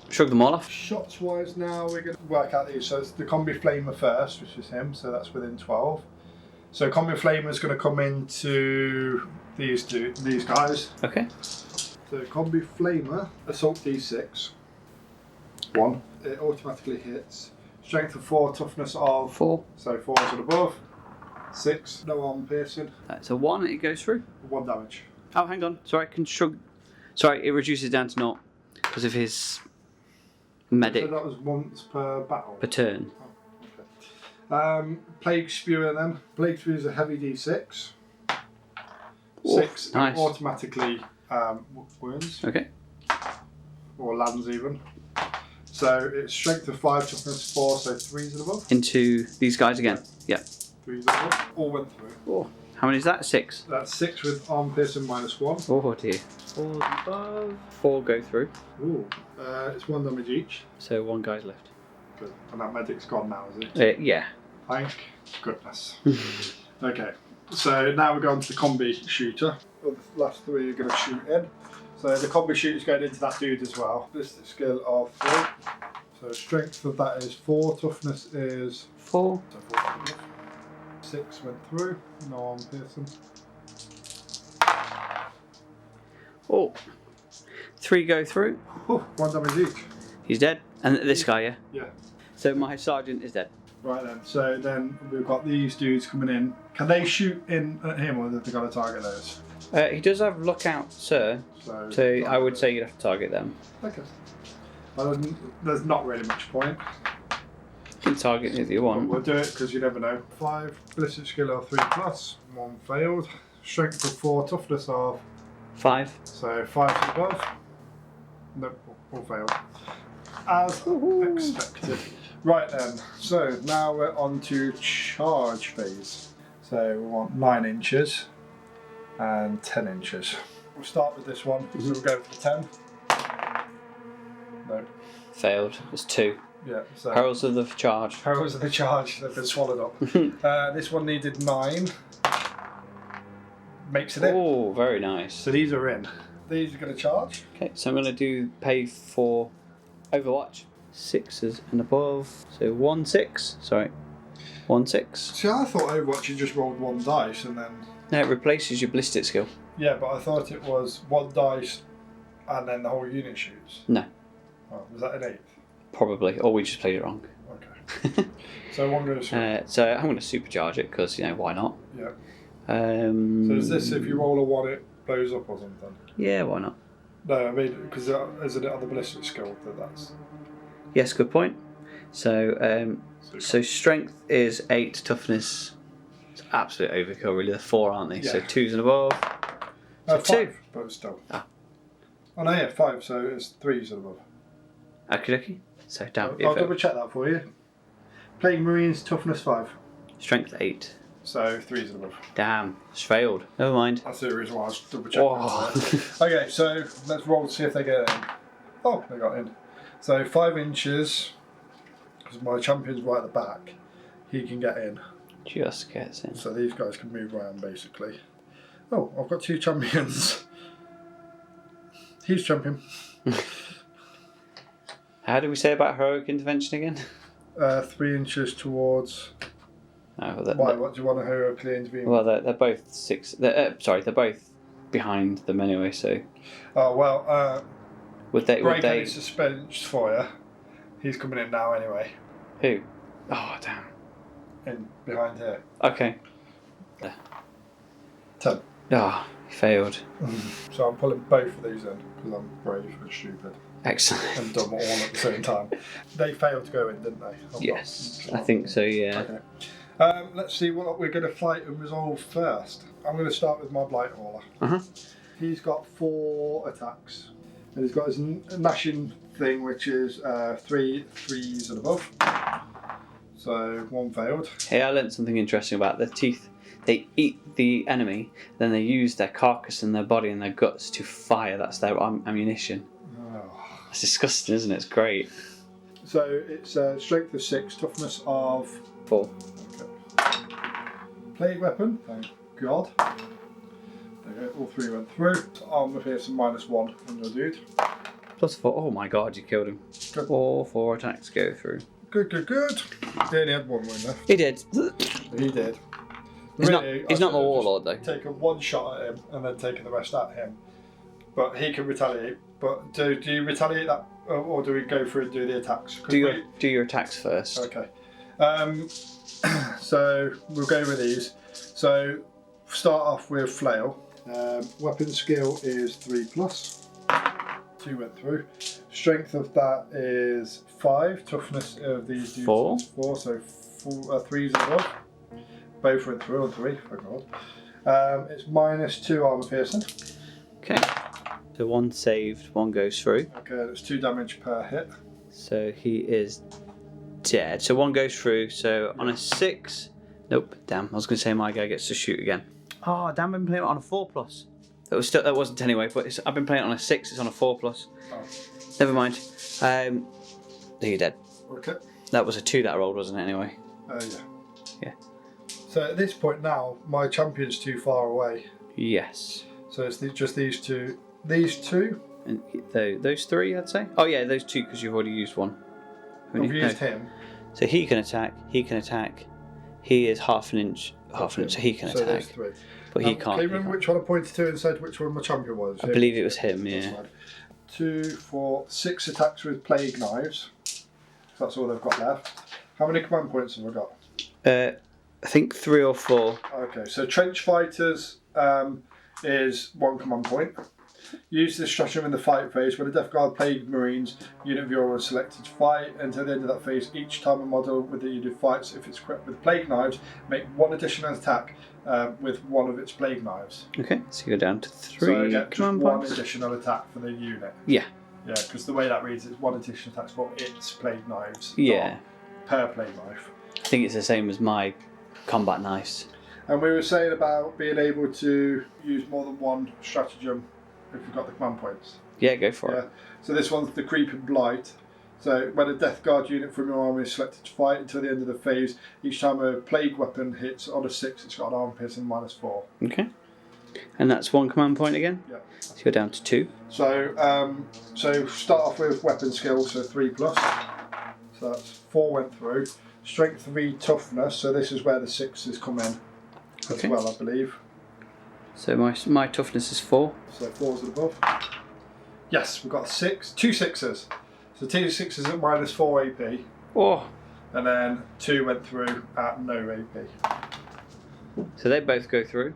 Shrug them all off. Shots wise now we're going to work out these. So it's the Combi Flamer first, which is him, so that's within 12. So Combi Flamer is going to come into these guys. Okay. So Combi Flamer, Assault D6. 1. It automatically hits. Strength of 4, toughness of 4. So 4 and above. 6, no armor piercing. That's a 1, it goes through. 1 damage. Oh, hang on. Sorry, I can shrug. Sorry, it reduces down to 0 because of his medic. So that was once per battle. Per turn. Oh, okay. Plague Spewer then. Plague Spewer is a heavy D6. Ooh, 6 nice. automatically wounds. Okay. Or lands even. So it's strength of 5, toughness 4, so 3s and above. Into these guys again. Yeah. 3s and above. All went through. Oh. How many is that? 6. That's 6 with arm piercing -1. Oh dear. 4 above. 4 go through. Ooh. It's 1 damage each. So 1 guy's left. Good. And that medic's gone now, is it? Yeah. Thank goodness. Okay. So now we're going to the Combi Shooter. Well, the last 3 are going to shoot in. So the Combi Shooter's going into that dude as well. Ballistic skill of 3. So strength of that is 4. Toughness is 4. So 4. 6 went through. No arm piercing. Oh. 3 go through. Oh, 1 damage each. He's dead. And this guy, yeah? Yeah. So my sergeant is dead. Right then. So then we've got these dudes coming in. Can they shoot in at him, or have they got to target those? He does have lookout, sir. So I would say you'd have to target them. Okay. Well, there's not really much point. You can target if you But want. we'll do it because you never know. 5, ballistic skill of 3+, 1 failed. Strength of 4, toughness of 5. So 5 and above. Nope, all failed. As expected. Right then, so now we're on to charge phase. So we want 9 inches and 10 inches. We'll start with this one, so we'll go for the 10. No. Failed. It's 2. Yeah, so Perils of the charge. Perils of the charge, they've been swallowed up. This one needed 9. Makes it in. Oh, very nice. So these are in. These are going to charge. Okay, so I'm going to do pay for Overwatch. 6s and above. So 1 6. Sorry. 1 6. See, I thought Overwatch you just rolled 1 dice and then... No, it replaces your ballistic skill. Yeah, but I thought it was 1 dice and then the whole unit shoots. No. Oh, was that an 8? Probably. Or we just played it wrong. Okay. So one goes through. So I'm going to supercharge it because, you know, why not? Yeah. So So is this if you roll a 1 it blows up or something? Yeah, why not? No, I mean, because isn't it on the ballistic skill that's... Yes, good point. So so strength is 8, toughness. It's absolute overkill, really. They're 4, aren't they? Yeah. So 2s and above. So 5, 2. but still. Ah. Oh no, yeah, 5, so it's 3s and above. Okie So down. I'll double check that for you. Plague Marines, toughness 5. Strength 8. So 3s and above. Damn, it's failed. Never mind. That's the reason why I was double checking. Oh. Okay, so let's roll to see if they get in. Oh, they got in. So 5 inches, because my champion's right at the back, he can get in. Just gets in. So these guys can move around basically. Oh, I've got 2 champions. He's champion. How did we say about heroic intervention again? 3 inches towards. Oh, Why? What do you want to heroically intervene? Well, they're both 6. Sorry, they're both behind them anyway. So. Oh well. Would they? Break any suspense for you. He's coming in now anyway. Who? Oh damn. In behind here. Okay. 10. Ah, he failed. So I'm pulling both of these in because I'm brave and stupid Excellent. and dumb all at the same time. They failed to go in, didn't they? Yes, I think so. Yeah. Okay. Let's see what we're going to fight and resolve first. I'm going to start with my Blight Hauler. He's got 4 attacks. And he's got his gnashing thing, which is 3 3s and above. So 1 failed. Hey, I learned something interesting about their teeth. They eat the enemy, then they use their carcass and their body and their guts to fire. That's their ammunition. Oh. That's disgusting, isn't it? It's great. So it's strength of 6, toughness of 4. plague weapon. Thank God. There you go. All 3 went through. So armor piercing -1 on your dude. +4. Oh my God, you killed him. Good. All 4 attacks go through. Good. He only had 1 wound left. He did. He did. He's Really, not my warlord though. Taking 1 shot at him and then taking the rest at him. But he can retaliate. But do you retaliate that, or do we go through and do the attacks? Do your attacks first. Okay. So we'll go with these. So start off with flail. Weapon skill is 3+. 2 went through. Strength of that is 5. Toughness of these dudes 4. is 4. So 3's above. Both went through on 3. Thank God. It's -2 armor piercing. Okay. So 1 saved, 1 goes through. Okay, it's 2 damage per hit. So he is dead. So 1 goes through. So on a 6. Nope. Damn. I was going to say my guy gets to shoot again. Oh, damn! I've been playing it on a 4+. That wasn't anyway. But I've been playing it on a 6. It's on a 4+. Oh. Never mind. You're dead. Okay. That was a 2 that I rolled, wasn't it? Anyway. Yeah. Yeah. So at this point now, my champion's too far away. Yes. So it's just these two. These 2. And those 3, I'd say. Oh yeah, those 2 because you've already used 1. I've used him. So he can attack. He can attack. He is half an inch, so he can so attack. There's 3. But he can't. Can you remember which one I pointed to and said which one my champion was? I believe it was him. Yeah. 2, 4, 6 attacks with plague knives. That's all they've got left. How many command points have I got? I think 3 or 4. Okay, so trench fighters is 1 command point. Use this stratagem in the fight phase. When a Death Guard Plague Marines unit of your own is selected to fight, until the end of that phase, each time a model with the unit fights, if it's equipped with plague knives, make 1 additional attack with 1 of its plague knives. Okay, so you're down to 3 so I get just command 1 points. additional attack for the unit. Yeah. Yeah, because the way that reads, it's 1 additional attack for its plague knives. Yeah. Per plague knife. I think it's the same as my combat knives. And we were saying about being able to use more than 1 stratagem if you've got the command points. Yeah, go for it. So this one's the Creeping Blight. So when a Death Guard unit from your army is selected to fight until the end of the phase, each time a plague weapon hits on a 6, it's got an armor piercing -4. Okay. And that's 1 command point again? Yeah. So you're down to 2. So start off with weapon skill, so 3+. So that's 4 went through. Strength 3, toughness. So this is where the 6s come in as well, I believe. So my toughness is 4. So 4's above. Yes, we've got 2 6s. So 2 6s at -4 AP. Oh. And then 2 went through at no AP. So they both go through.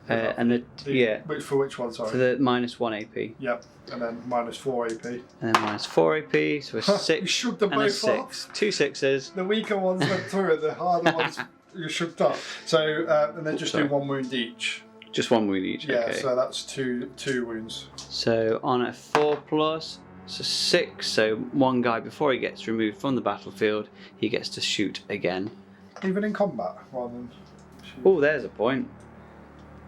For which one, sorry? So the -1 AP. Yep. And then -4 AP. And then -4 AP, so a 6 You shook them and a both 6. off. 2 6s. The weaker ones went through and the harder ones you shook up. So, and then just do 1 wound each. Just 1 wound each, Yeah, okay. so that's two wounds. So on a 4+, so 6, so 1 guy before he gets removed from the battlefield, he gets to shoot again. Even in combat, rather than shoot. Oh, there's a point.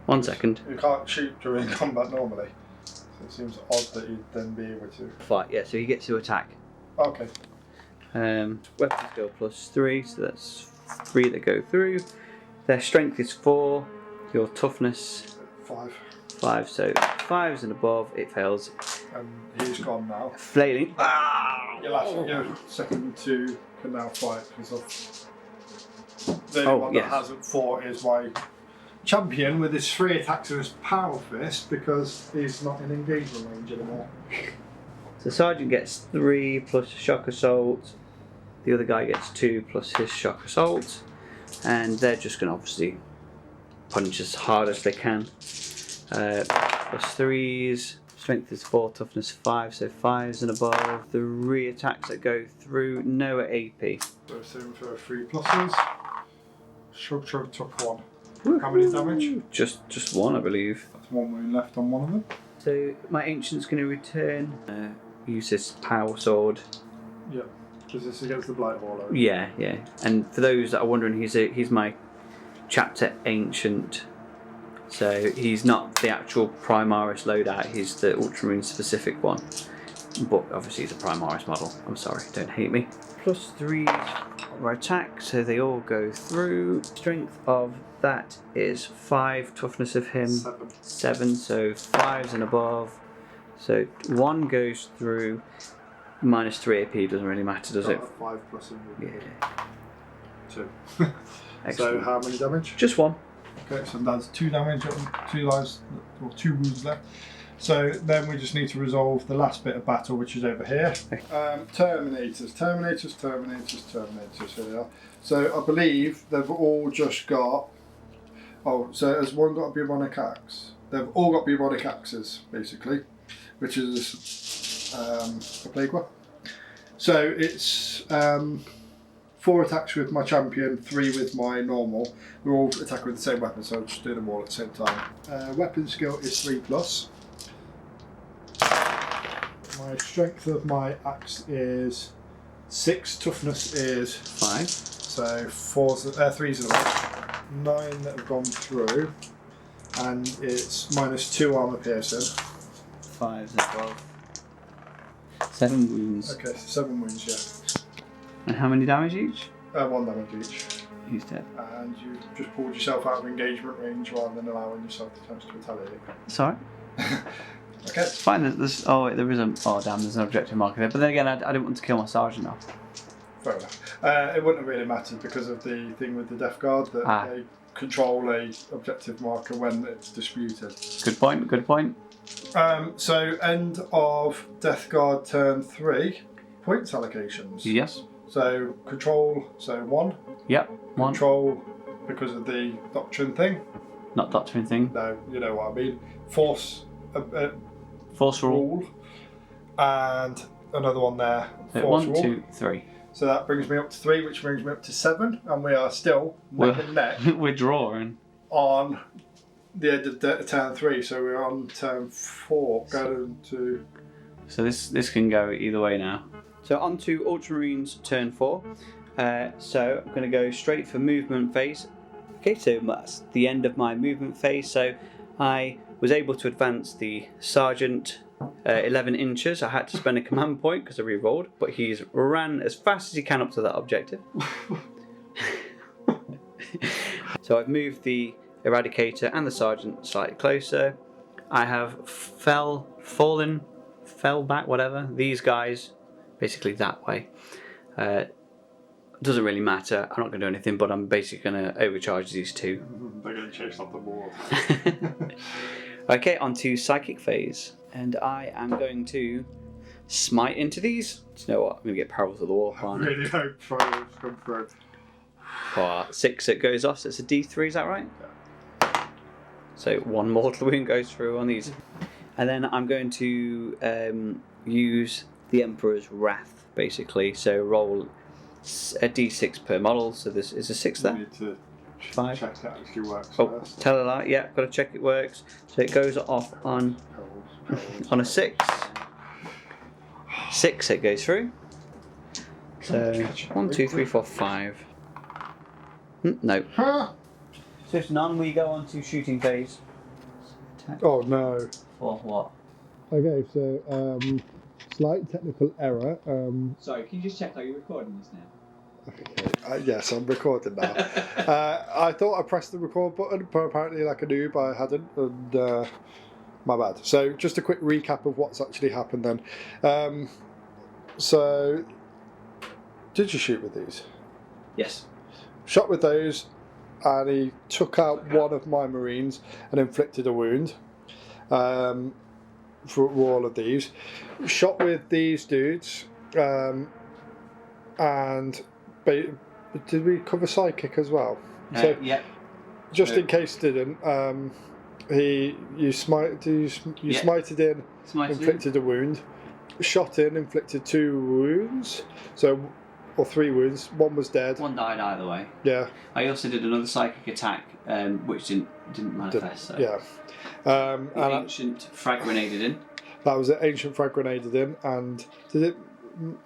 1 second. You can't shoot during combat normally. So it seems odd that you'd then be able to. Fight, yeah, so he gets to attack. Okay. Weapon skill +3, so that's 3 that go through. Their strength is 4, your toughness 5, so 5s and above, it fails. And he's gone now. Flailing. Your second 2 can now fight because of the only one that hasn't fought is my champion with his 3 attacks and his power fist because he's not in engagement range anymore. So Sergeant gets 3 plus shock assault. The other guy gets 2 plus his shock assault. And they're just going to obviously punch as hard as they can. +3s. Strength is 4, toughness 5, so 5s and above. The re-attacks that go through, no at AP. So same for 3 pluses. Shrug took 1. How many damage? Just 1, I believe. That's 1 wound left on one of them. So my ancient's going to return. Use this power sword. Yeah. Is this against the Blight Hauler? Yeah. And for those that are wondering, he's my chapter ancient. So he's not the actual Primaris loadout, he's the Ultramarine specific one. But obviously it's a Primaris model. I'm sorry, don't hate me. +3 for attack, so they all go through. Strength of that is 5. Toughness of him 7. So 5s and above. So 1 goes through. -3 AP doesn't really matter, does it? 5 plus him. Yeah. 2. Excellent. So how many damage? Just 1. Okay, so that's 2 damage, 2 lives, or 2 wounds left. So then we just need to resolve the last bit of battle, which is over here. Terminators. Here they are. So I believe they've all just got. Oh, so has one got a bubonic axe? They've all got bubonic axes, basically, which is a plague one. So it's 4 attacks with my champion, 3 with my normal. We're all attacking with the same weapon, so I'm just doing them all at the same time. Weapon skill is 3+. My strength of my axe is 6. Toughness is 5. So 3's in a row. 9 that have gone through, and it's -2 armor piercing. 5s and above. 7 wounds. Okay, so 7 wounds, yeah. And how many damage each? 1 damage each. He's dead. And you just pulled yourself out of engagement range rather than allowing yourself the chance to retaliate. Sorry. Okay. It's fine. There's wait, there is a. Oh damn! There's an objective marker there. But then again, I didn't want to kill my sergeant now. Fair enough. It wouldn't have really mattered because of the thing with the Death Guard that they control a objective marker when it's disputed. Good point. Good point. So end of Death Guard turn 3. Points allocations. Yes. So control. So 1. Yep. 1. Control because of the doctrine thing. Not doctrine thing. No, you know what I mean. Force. Force rule. And another one there. So Force 1, rule. 2, 3. So that brings me up to 3, which brings me up to 7, and we are still neck and neck We're drawing on the end of turn 3. So we're on turn 4, going to. So this can go either way now. So on to Ultramarines turn 4. So I'm going to go straight for movement phase. Okay, so that's the end of my movement phase. So I was able to advance the sergeant 11 inches. I had to spend a command point because I re-rolled, but he's ran as fast as he can up to that objective. So I've moved the Eradicator and the sergeant slightly closer. I have fell back, whatever. These guys, basically that way. Doesn't really matter. I'm not going to do anything, but I'm basically going to overcharge these two. They're going to chase off the wall. Okay, on to psychic phase. And I am going to smite into these. Do you know what? I'm going to get parallel to the wall. I really hope trials come through. 6 it goes off, so it's a D3, is that right? Yeah. So 1 mortal wound goes through on these. And then I'm going to use the Emperor's Wrath, basically. So roll a D6 per model, so this is a 6 there. You need to 5. check that actually works first. Tell her that, yeah, got to check it works. So it goes off on on a 6. 6 it goes through. So 1, 2, 3, 4, 5. No. Huh? So if none, we go on to shooting phase. Oh no. For what? Okay, so slight technical error. Sorry, can you just check, are you recording this now? Okay. Yes, I'm recording now. I thought I pressed the record button, but apparently, like a noob, I hadn't, and my bad. So, just a quick recap of what's actually happened then. So, did you shoot with these? Yes. Shot with those, and he took out one of my Marines and inflicted a wound. For all of these, shot with these dudes, and did we cover psychic as well? So yeah. Just in case didn't, you smited in, inflicted a wound, shot in, inflicted 2 wounds, or 3 wounds. 1 was dead. 1 died either way. Yeah. I also did another psychic attack, which didn't manifest. So. Yeah. The ancient frag grenaded in. That was an ancient frag grenaded in, and did it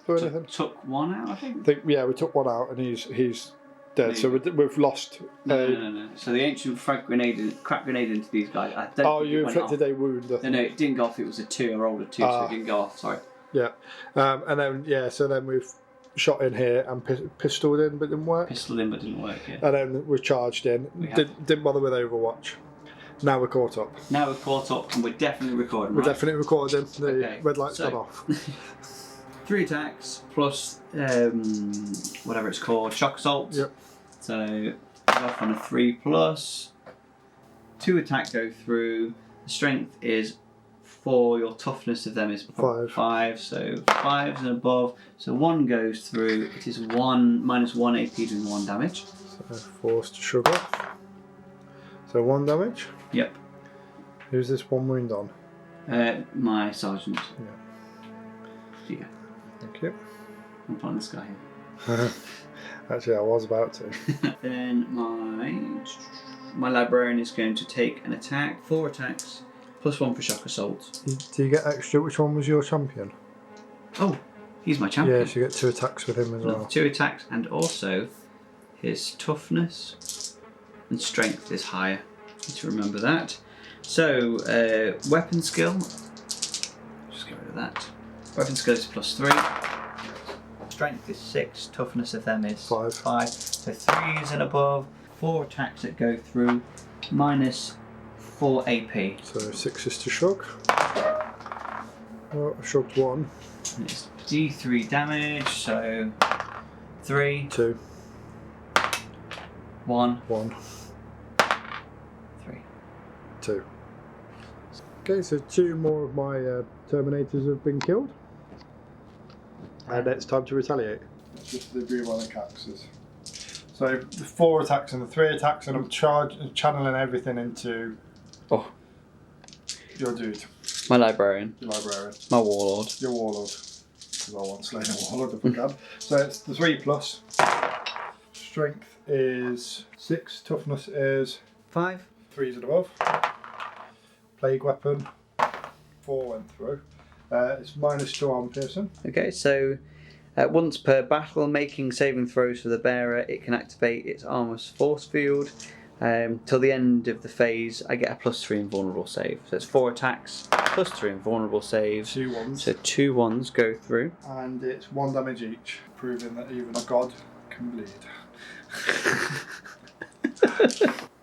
do anything? Took 1 out, I think. Yeah, we took 1 out, and he's dead. So we've lost. No. So the ancient frag grenade, crack grenade into these guys. You inflicted a wound. No, it didn't go off. It was a 2. I rolled a 2, so it didn't go off. Sorry. Yeah. And then, so then we've shot in here and pistoled in, but didn't work. Pistol in, but didn't work, yeah. And then we've charged in. Didn't bother with Overwatch. Now we're caught up. Now we're caught up and we're definitely recording, We're right? definitely recording. The red light's gone off. 3 attacks plus whatever it's called, shock assault. Yep. So off on a 3+. 2 attack go through. The strength is 4. Your toughness of them is 5. So 5s and above. So 1 goes through. It is -1 AP doing 1 damage. So forced sugar. So 1 damage. Yep. Who's this 1 wound on? My sergeant. Yeah. Thank you. I'm putting this guy here. Actually, I was about to. Then my librarian is going to take an attack. 4 attacks, +1 for shock assault. Do you get extra? Which one was your champion? Oh, he's my champion. Yeah, so you get 2 attacks with him as well. 2 attacks, and also his toughness and strength is higher. Need to remember that. So weapon skill. Just get rid of that. Weapon skill is +3. Strength is 6. Toughness of them is 5. So 3s and above. 4 attacks that go through, -4 AP. So 6 is to shrug. Oh, I shrugged 1. And it's D3 damage. So 3, 2, 1, 1, 3. 2. Okay, so 2 more of my Terminators have been killed. And it's time to retaliate. It's just the demonic axes. So the 4 attacks and the 3 attacks, and I'm channeling everything into your dude. My librarian. Your librarian. My warlord. Your warlord. Because I want to slay the warlord if I can. So it's the 3+. Strength is 6. Toughness is 5. 3s and above. Plague weapon. 4 went through. It's -2 arm piercing. Okay, so once per battle, making saving throws for the bearer, it can activate its armor's force field. Till the end of the phase, I get a +3 invulnerable save. So it's 4 attacks, +3 invulnerable saves. 2 ones. So 2 ones go through. And it's 1 damage each, proving that even a god can bleed.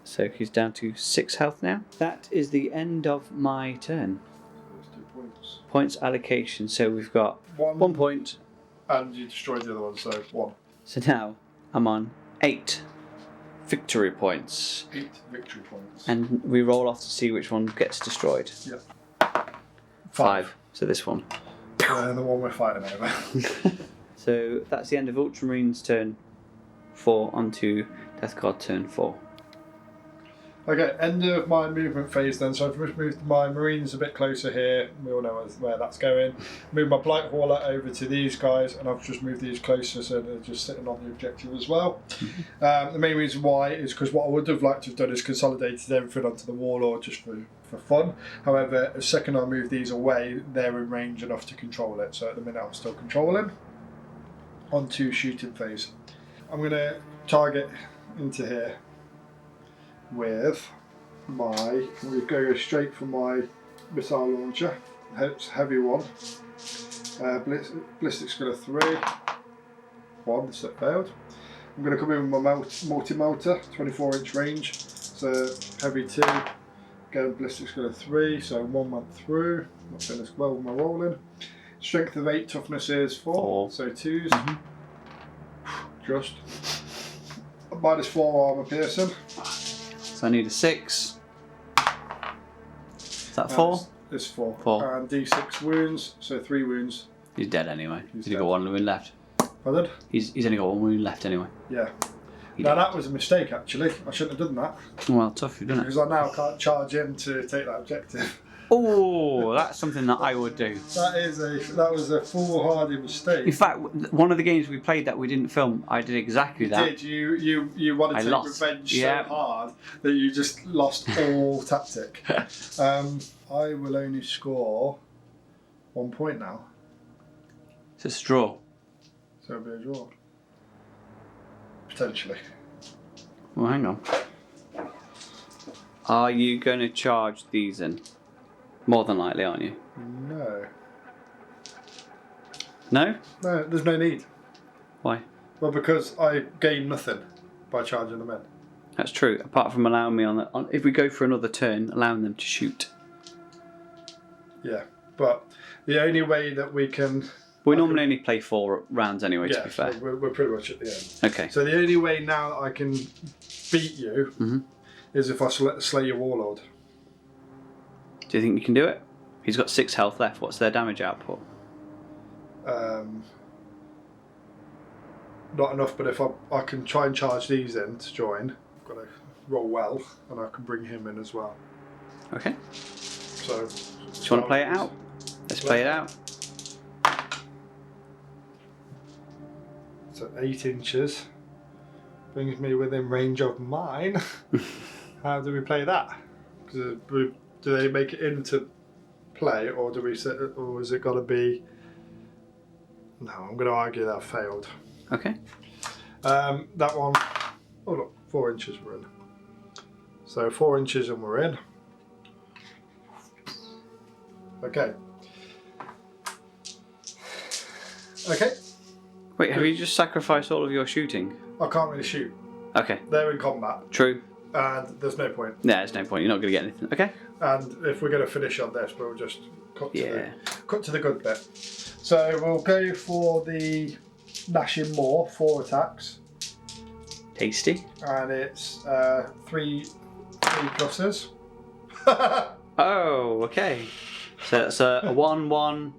So he's down to 6 health now. That is the end of my turn. There's 2 points. Points allocation. So we've got 1 point. And you destroyed the other one, so 1. So now I'm on 8 victory points. 8 victory points. And we roll off to see which one gets destroyed. Yeah. 5. So this one. And the one we're fighting over. So that's the end of Ultramarines turn 4 onto Death Guard turn 4. Okay, end of my movement phase then. So I've just moved my Marines a bit closer here. We all know where that's going. Moved my Blight Hauler over to these guys, and I've just moved these closer so they're just sitting on the objective as well. The main reason why is because what I would have liked to have done is consolidated everything onto the Warlord just for fun. However, the second I move these away, they're in range enough to control it. So at the minute I'm still controlling. On to shooting phase. I'm going to target into here with we go straight for my missile launcher. It's a heavy one. Ballistic skill of 3. 1, so it failed. I'm going to come in with my multi-motor, 24-inch range. So heavy 2. Again, ballistic skill of 3, so 1 went through. Not doing as well with my rolling. Strength of 8, toughness is 4. So 2s. Just. -4 armor piercing. So I need a 6. Is that 4? It's 4. 4. And D6 wounds, so 3 wounds. He's dead anyway. He's only dead. got 1 wound left. Pardon? He's only got 1 wound left anyway. Yeah. Now that was a mistake actually. I shouldn't have done that. Well, tough you've done it. Because I now can't charge in to take that objective. Oh, that's something that I would do. That was a foolhardy mistake. In fact, one of the games we played that we didn't film, I did exactly that. You wanted to take revenge so hard that you just lost all tactic. I will only score 1 point now. So it's a draw. So it'll be a draw. Potentially. Well, hang on. Are you going to charge these in? More than likely, aren't you? No. No? No, there's no need. Why? Well, because I gain nothing by charging them in. That's true. Apart from allowing me if we go for another turn, allowing them to shoot. Yeah, but the only way that we can... We normally only play 4 rounds anyway, to be fair. Yeah, we're pretty much at the end. Okay. So the only way now that I can beat you is if I slay your warlord. Do you think you can do it? He's got 6 health left. What's their damage output? Not enough, but if I can try and charge these in to join, I've got to roll well, and I can bring him in as well. Okay. So... Do you want to play it out? Let's play it out. So 8 inches brings me within range of mine. How do we play that? Do they make it into play, or do we set, or is it got to be? No, I'm going to argue that failed. Okay. That one. Oh look, 4 inches we're in. So 4 inches and we're in. Okay. Okay. Wait, have you just sacrificed all of your shooting? I can't really shoot. Okay. They're in combat. True. And there's no point. Yeah, there's no point. You're not going to get anything. Okay. And if we're going to finish on this, we'll just cut to the good bit. So we'll go for the Gnashing Maw, 4 attacks. Tasty. And it's 3 pluses. Oh, okay. So that's a 1, 1,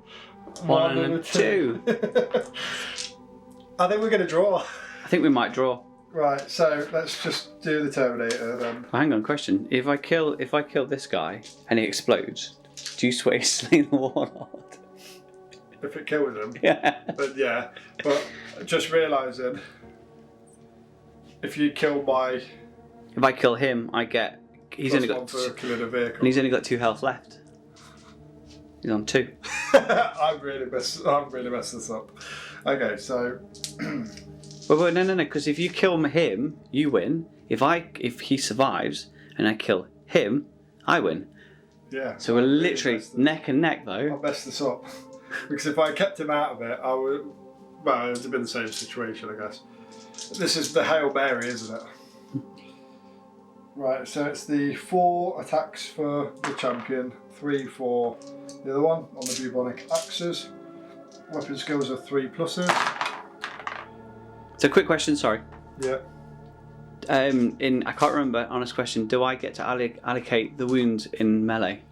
1 and a 2. I think we're going to draw. I think we might draw. Right, so let's just do the Terminator then. Hang on, question. If I kill this guy and he explodes, do you sway slay the warlord? If it kills him. Yeah. But just realising, if you kill if I kill him, I get. He's only got. For killing a vehicle. And he's only got 2 health left. He's on 2. I'm really messing this up. Okay, so. Well, no, because if you kill him, you win. If he survives and I kill him, I win. Yeah. So we're literally neck and neck, though. I'll mess this up because if I kept him out of it, I would. Well, it would have been the same situation, I guess. This is the Hail Mary, isn't it? Right. So it's the 4 attacks for the champion, 3 for the other one on the bubonic axes. Weapon skills are 3 pluses. So, quick question. Sorry. Yeah. I can't remember. Honest question. Do I get to allocate the wounds in melee?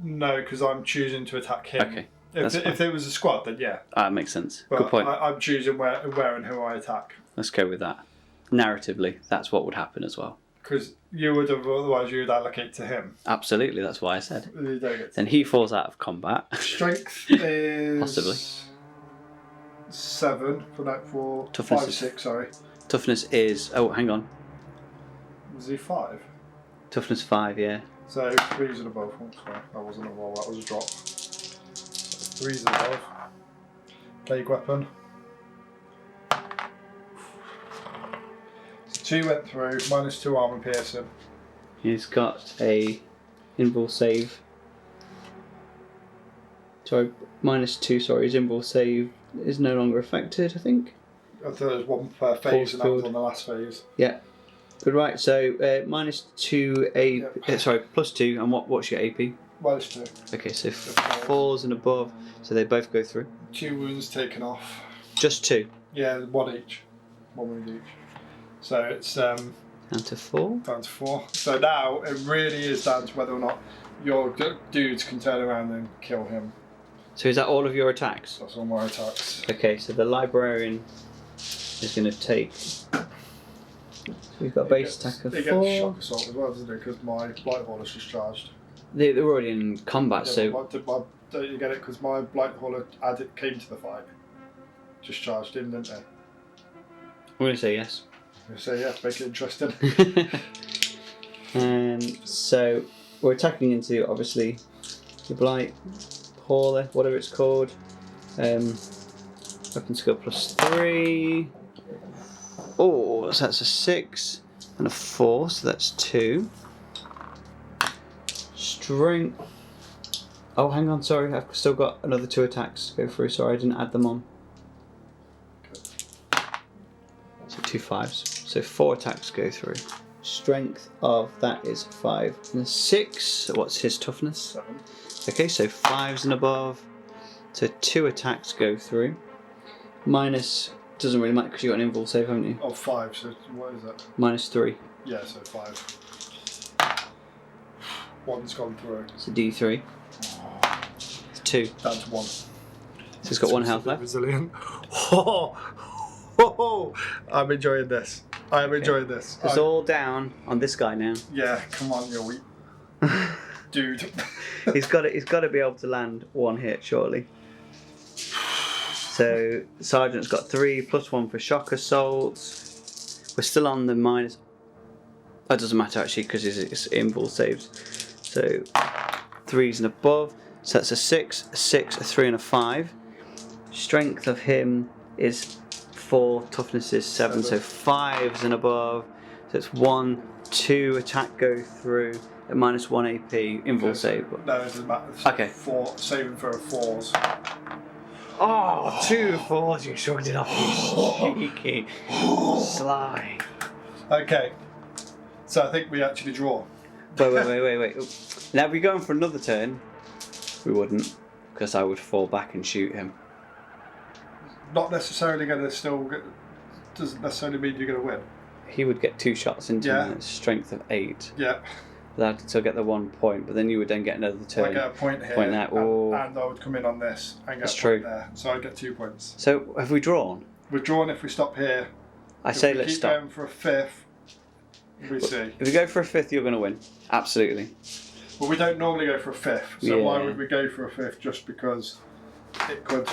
No, because I'm choosing to attack him. Okay. If there was a squad, then yeah. That makes sense. But Good point. I'm choosing where and who I attack. Let's go with that. Narratively, that's what would happen as well. Because you would have, otherwise you'd allocate to him. Absolutely, that's why I said. You don't get Then he falls out of combat. Strength is Possibly 7 for Toughness 5, is 6. Sorry. Toughness is. Oh, hang on. Was he 5? Toughness 5, yeah. So 3s and above. Oh, sorry, that wasn't a roll. That was a drop. So 3s and above. Plague weapon. 2 went through. -2 armor piercing. He's got a invul save. Sorry, -2. Sorry, his invul save is no longer affected, I think. I thought it was 1 per phase, and that was on the last phase. Yeah. Good, right. So -2 AP. Sorry, +2. And what's your AP? -2. Okay, so 4s and above. So they both go through. 2 wounds taken off. Just 2. Yeah, 1 each. 1 wound each. So it's Down to 4. down to 4. So now it really is down to whether or not your dudes can turn around and kill him. So is that all of your attacks? That's all my attacks. Okay, so the librarian is going to take. So we've got a base attack of 4. It gets shock assault as well, doesn't it? Because my Blight Hauler's discharged. They're already in combat, Yeah, so. don't you get it? Because my Blight Hauler came to the fight. Discharged in, didn't they? I'm going to say yes. So yeah, make it interesting. So we're attacking into obviously the Blight Hauler, whatever it's called. Weapon skill +3. Oh, so that's a 6 and a 4, so that's 2. Strength. Oh, hang on, sorry, I've still got another 2 attacks to go through. Sorry, I didn't add them on. So 2 5s. So 4 attacks go through. Strength of that is 5 and 6. What's his toughness? 7. Okay, so 5s and above. So 2 attacks go through. Minus, doesn't really matter because you got an invul save, haven't you? Oh, 5, so what is that? Minus 3. Yeah, so 5. 1's gone through. It's a D3. It's 2. That's 1. So he's got 1 health left. Resilient. Oh, I'm enjoying this. I am enjoying this. It's all down on this guy now. Yeah, come on, you weak dude. He's got to be able to land 1 hit, surely. So Sergeant's got 3 plus 1 for shock assaults. We're still on the minus. That doesn't matter actually because it's invul saves. So 3s and above. So that's a 6, a 6, a 3, and a 5. Strength of him is 4. Toughness is 7. So 5s and above. So it's 1, 2 attack go through at minus 1 AP. Invul save. No, it doesn't matter. Okay. 4, saving for 4s. Oh, 2 4s. You shrugged it off. You cheeky sly. Okay. So I think we actually draw. Wait. Now if we're going for another turn, we wouldn't, because I would fall back and shoot him. Not necessarily going to still get, doesn't necessarily mean you're going to win. He would get 2 shots into him at strength of 8. Yeah. That'd still get the 1 point, but then you would then get another turn. I get a point here, Point there. and I would come in on this and get That's a point true. there. So I get 2 points. So have we drawn? We're drawn if we stop here. I If say we let's keep stop. going for a 5th, we see. If we go for a 5th, you're going to win. Absolutely. Well, we don't normally go for a 5th, so why Yeah. would we go for a 5th just because it could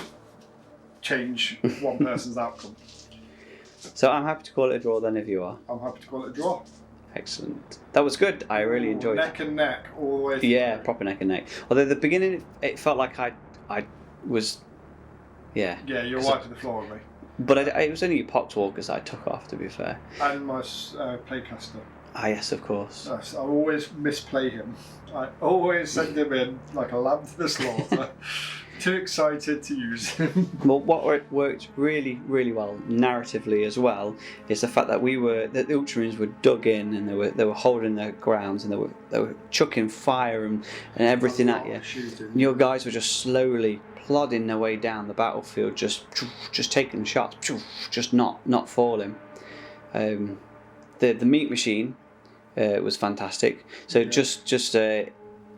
change one person's outcome? So I'm happy to call it a draw then if you are. I'm happy to call it a draw. Excellent. That was good. I really enjoyed it. Neck and neck all the way through. Yeah, proper neck and neck. Although the beginning, it felt like I was, yeah. Yeah, you're wiping the floor with me. But it was only Poxwalkers I took off, to be fair. And my playcaster. Ah, yes, of course. Yes, I always misplay him. I always send him in like a lamb to the slaughter. Too excited to use him. Well, what worked really, really well narratively as well is the fact that the Ultramarines were dug in and they were holding their grounds and they were chucking fire and everything at you. Shooting. And your guys were just slowly plodding their way down the battlefield, just taking shots, just not falling. The meat machine was fantastic. So Yeah. just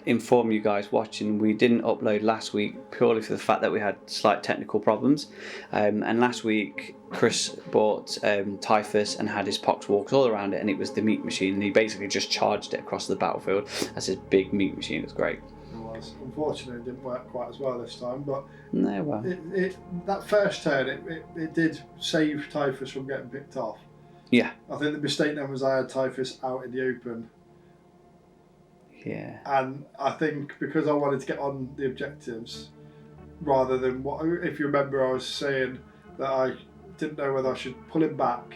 inform you guys watching, we didn't upload last week purely for the fact that we had slight technical problems, and last week Chris bought Typhus and had his Poxwalkers all around it, and it was the meat machine, and he basically just charged it across the battlefield as his big meat machine. It was great. It was. Unfortunately, it didn't work quite as well this time, but No, well, that first turn, it did save Typhus from getting picked off. yeah, I think the mistake then was I had Typhus out in the open. yeah, And I think because I wanted to get on the objectives, rather than what, if you remember, I was saying that I didn't know whether I should pull him back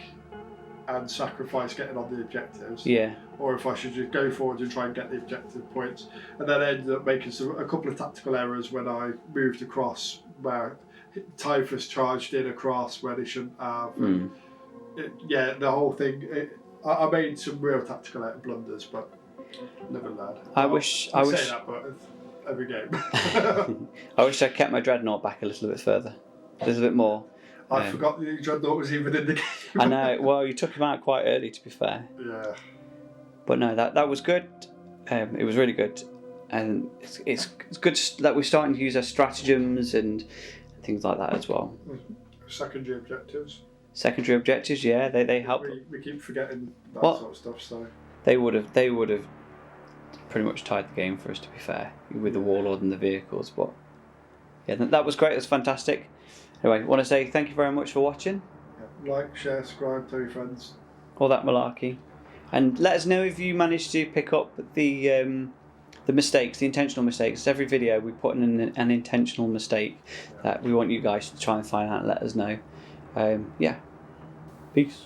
and sacrifice getting on the objectives, yeah, or if I should just go forward and try and get the objective points. And then I ended up making a couple of tactical errors when I moved across, where Typhus charged in across where they shouldn't have. And the whole thing. I made some real tactical blunders, but. Never learned. I wish say that, but it's every game. I wish I kept my Dreadnought back a little bit further, a little bit more. I forgot the Dreadnought was even in the game. I know. Well, you took him out quite early, to be fair. Yeah. But no, that was good. It was really good, and it's good that we're starting to use our stratagems and things like that as well. Secondary objectives. Secondary objectives, yeah, they help. We keep forgetting that What? sort of stuff. So They would have pretty much tied the game for us, to be fair, with the Warlord and the vehicles. But yeah, that was great. It was fantastic. Anyway, I want to say thank you very much for watching. yeah. Like, share, subscribe, tell your friends. All that malarkey, and let us know if you managed to pick up the mistakes, the intentional mistakes. Every video we put in an intentional mistake that we want you guys to try and find out and let us know. Yeah. Peace.